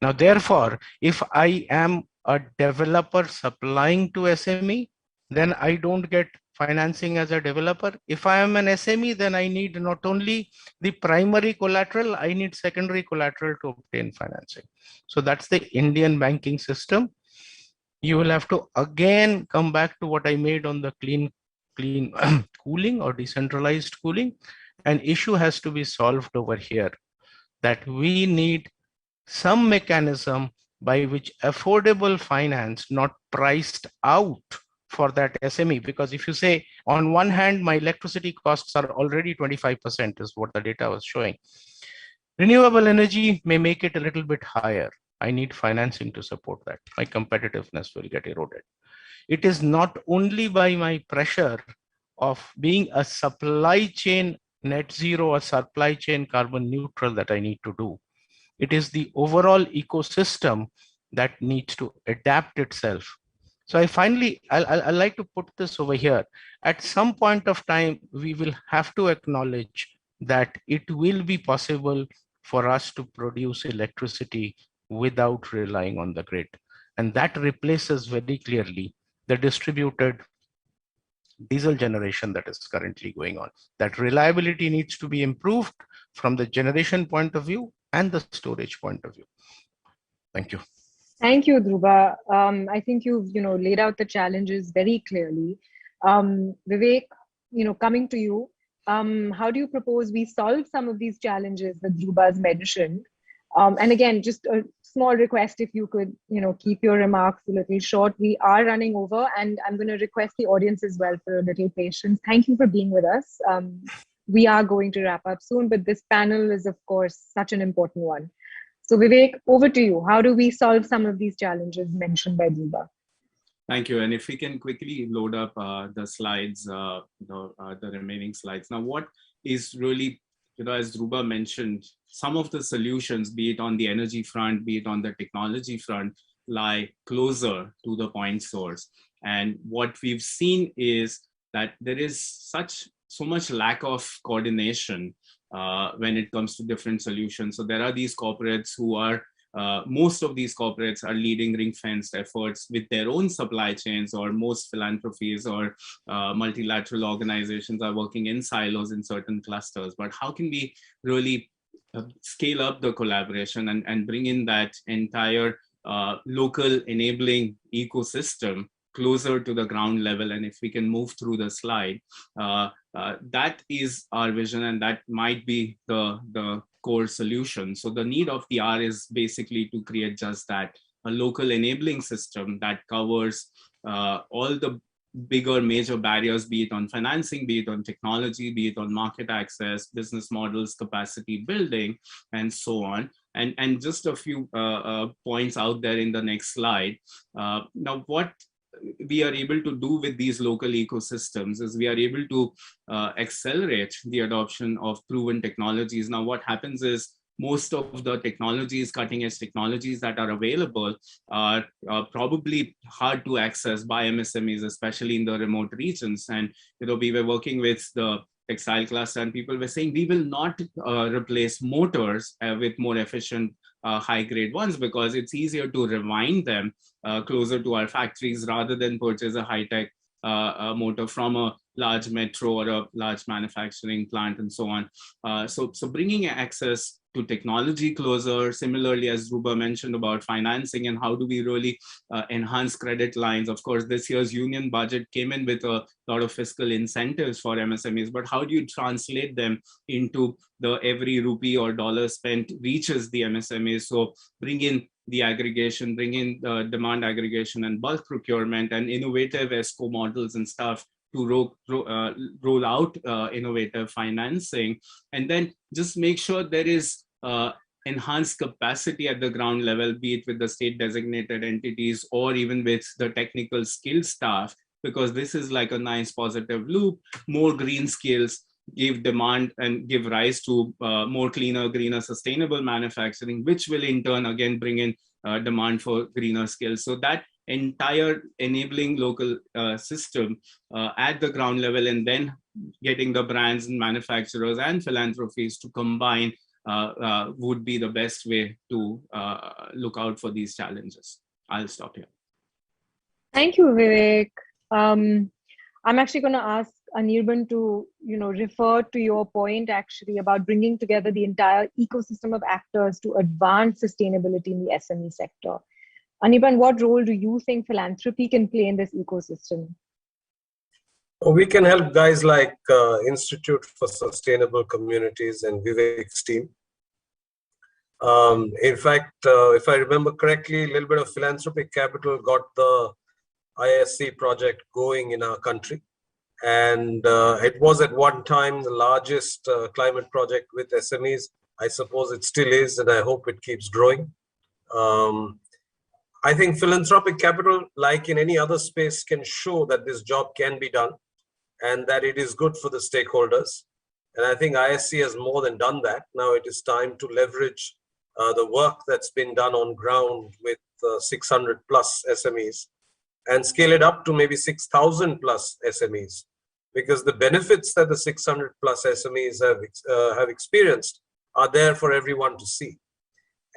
Now, therefore, if I am a developer supplying to SME, then I don't get financing as a developer. If I am an SME, then I need not only the primary collateral, I need secondary collateral to obtain financing. So that's the Indian banking system. You will have to again come back to what I made on the clean cooling or decentralized cooling. An issue has to be solved over here, that we need some mechanism by which affordable finance not priced out for that SME. Because if you say, on one hand, my electricity costs are already 25% is what the data was showing. Renewable energy may make it a little bit higher. I need financing to support that. My competitiveness will get eroded. It is not only by my pressure of being a supply chain net zero or supply chain carbon neutral that I need to do. It is the overall ecosystem that needs to adapt itself. So I like to put this over here. At some point of time, we will have to acknowledge that it will be possible for us to produce electricity without relying on the grid. And that replaces very clearly the distributed diesel generation that is currently going on. That reliability needs to be improved from the generation point of view and the storage point of view. Thank you. Thank you, Dhruva. I think you've laid out the challenges very clearly. Vivek, coming to you, how do you propose we solve some of these challenges that Dhruva has mentioned? And again, just a small request, if you could, keep your remarks a little short. We are running over, and I'm going to request the audience as well for a little patience. Thank you for being with us. We are going to wrap up soon, but this panel is, of course, such an important one. So Vivek, over to you. How do we solve some of these challenges mentioned by Dhruva? Thank you. And if we can quickly load up the slides, the remaining slides. Now, what is really, as Dhruva mentioned, some of the solutions, be it on the energy front, be it on the technology front, lie closer to the point source. And what we've seen is that there is so much lack of coordination when it comes to different solutions. So there are these corporates who are, most of these corporates are leading ring-fenced efforts with their own supply chains, or most philanthropies or multilateral organizations are working in silos in certain clusters. But how can we really scale up the collaboration and bring in that entire local enabling ecosystem closer to the ground level? And if we can move through the slide, that is our vision, and that might be the core solution. So the need of the hour is basically to create just that, a local enabling system that covers all the bigger major barriers, be it on financing, be it on technology, be it on market access, business models, capacity building, and so on. And just a few points out there in the next slide. Now, what we are able to do with these local ecosystems is we are able to accelerate the adoption of proven technologies. Now, what happens is most of the technologies, cutting edge technologies that are available are probably hard to access by MSMEs, especially in the remote regions. And we were working with the textile cluster, and people were saying we will not replace motors with more efficient high-grade ones, because it's easier to rewind them closer to our factories rather than purchase a high-tech motor from a large metro or a large manufacturing plant and so on. So bringing access to technology closer. Similarly, as Dhruva mentioned about financing and how do we really enhance credit lines. Of course, this year's union budget came in with a lot of fiscal incentives for MSMEs, but how do you translate them into the every rupee or dollar spent reaches the MSMEs? So bring in the aggregation, bring in the demand aggregation and bulk procurement and innovative ESCO models and stuff to roll out innovative financing, and then just make sure there is enhanced capacity at the ground level, be it with the state designated entities or even with the technical skill staff, because this is like a nice positive loop. More green skills give demand and give rise to more cleaner, greener, sustainable manufacturing, which will in turn again bring in demand for greener skills. So that entire enabling local system at the ground level, and then getting the brands and manufacturers and philanthropies to combine would be the best way to look out for these challenges. I'll stop here. Thank you, Vivek. I'm actually going to ask Anirban to, refer to your point actually about bringing together the entire ecosystem of actors to advance sustainability in the SME sector. Anirban, what role do you think philanthropy can play in this ecosystem? We can help guys like Institute for Sustainable Communities and Vivek's team. In fact, if I remember correctly, a little bit of philanthropic capital got the ISC project going in our country. And it was at one time the largest climate project with SMEs. I suppose it still is, and I hope it keeps growing. I think philanthropic capital, like in any other space, can show that this job can be done. and that it is good for the stakeholders. And I think ISC has more than done that. Now it is time to leverage the work that's been done on ground with 600 plus SMEs and scale it up to maybe 6,000 plus SMEs, because the benefits that the 600 plus SMEs have experienced are there for everyone to see.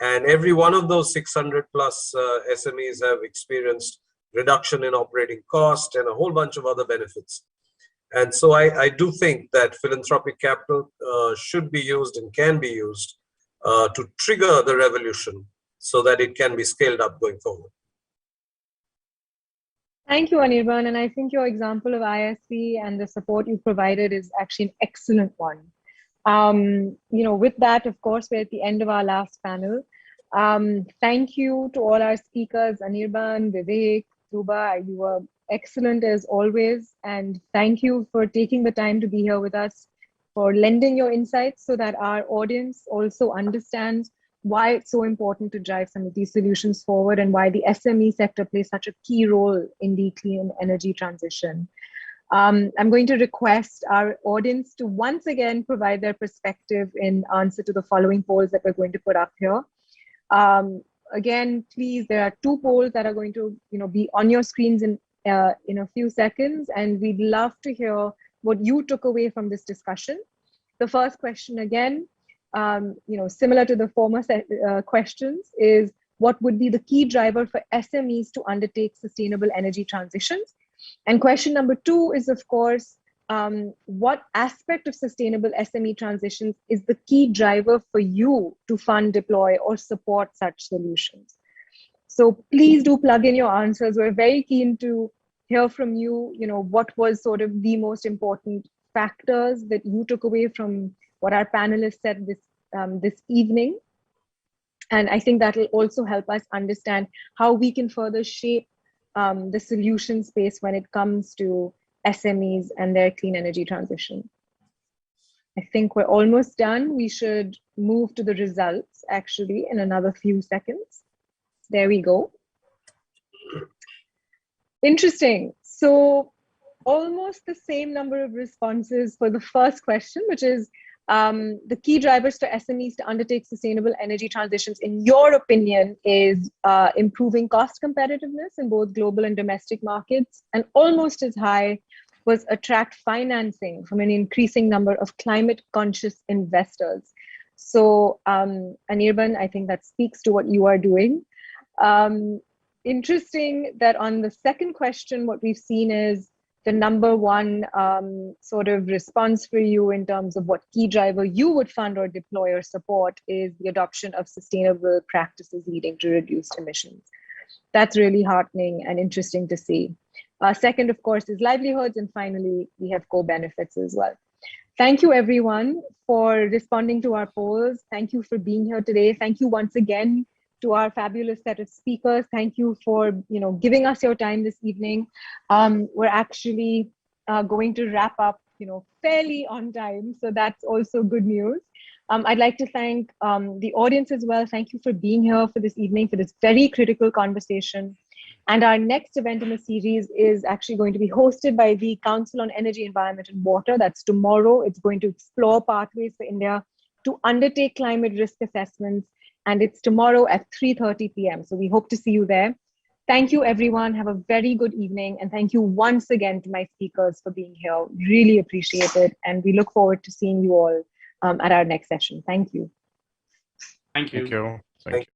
And every one of those 600 plus SMEs have experienced reduction in operating cost and a whole bunch of other benefits. And so I do think that philanthropic capital should be used and can be used to trigger the revolution so that it can be scaled up going forward. Thank you, Anirban. And I think your example of ISC and the support you provided is actually an excellent one. With that, of course, we're at the end of our last panel. Thank you to all our speakers, Anirban, Vivek, Zuba. You were excellent as always. And thank you for taking the time to be here with us, for lending your insights so that our audience also understands why it's so important to drive some of these solutions forward and why the SME sector plays such a key role in the clean energy transition. I'm going to request our audience to once again provide their perspective in answer to the following polls that we're going to put up here. Again, please, there are 2 polls that are going to be on your screens in a few seconds, and we'd love to hear what you took away from this discussion. The first question, again, similar to the former questions, is what would be the key driver for SMEs to undertake sustainable energy transitions? And question number 2 is, of course, what aspect of sustainable SME transitions is the key driver for you to fund, deploy, or support such solutions? So please do plug in your answers. We're very keen to hear from you, what was sort of the most important factors that you took away from what our panelists said this evening. And I think that will also help us understand how we can further shape the solution space when it comes to SMEs and their clean energy transition. I think we're almost done. We should move to the results actually in another few seconds. There we go. Interesting. So almost the same number of responses for the first question, which is the key drivers for SMEs to undertake sustainable energy transitions, in your opinion, is improving cost competitiveness in both global and domestic markets, and almost as high was attract financing from an increasing number of climate conscious investors. So Anirban, I think that speaks to what you are doing. Interesting that on the second question, what we've seen is the number one sort of response for you in terms of what key driver you would fund or deploy or support is the adoption of sustainable practices leading to reduced emissions. That's really heartening and interesting to see. Second, of course, is livelihoods. And finally, we have co-benefits as well. Thank you, everyone, for responding to our polls. Thank you for being here today. Thank you once again to our fabulous set of speakers. Thank you for giving us your time this evening. We're actually going to wrap up fairly on time, so that's also good news. I'd like to thank the audience as well. Thank you for being here for this evening, for this very critical conversation. And our next event in the series is actually going to be hosted by the Council on Energy, Environment and Water. That's tomorrow. It's going to explore pathways for India to undertake climate risk assessments. And it's tomorrow at 3:30 p.m. So we hope to see you there. Thank you, everyone. Have a very good evening. And thank you once again to my speakers for being here. Really appreciate it. And we look forward to seeing you all at our next session. Thank you. Thank you. Thank you. Thank you.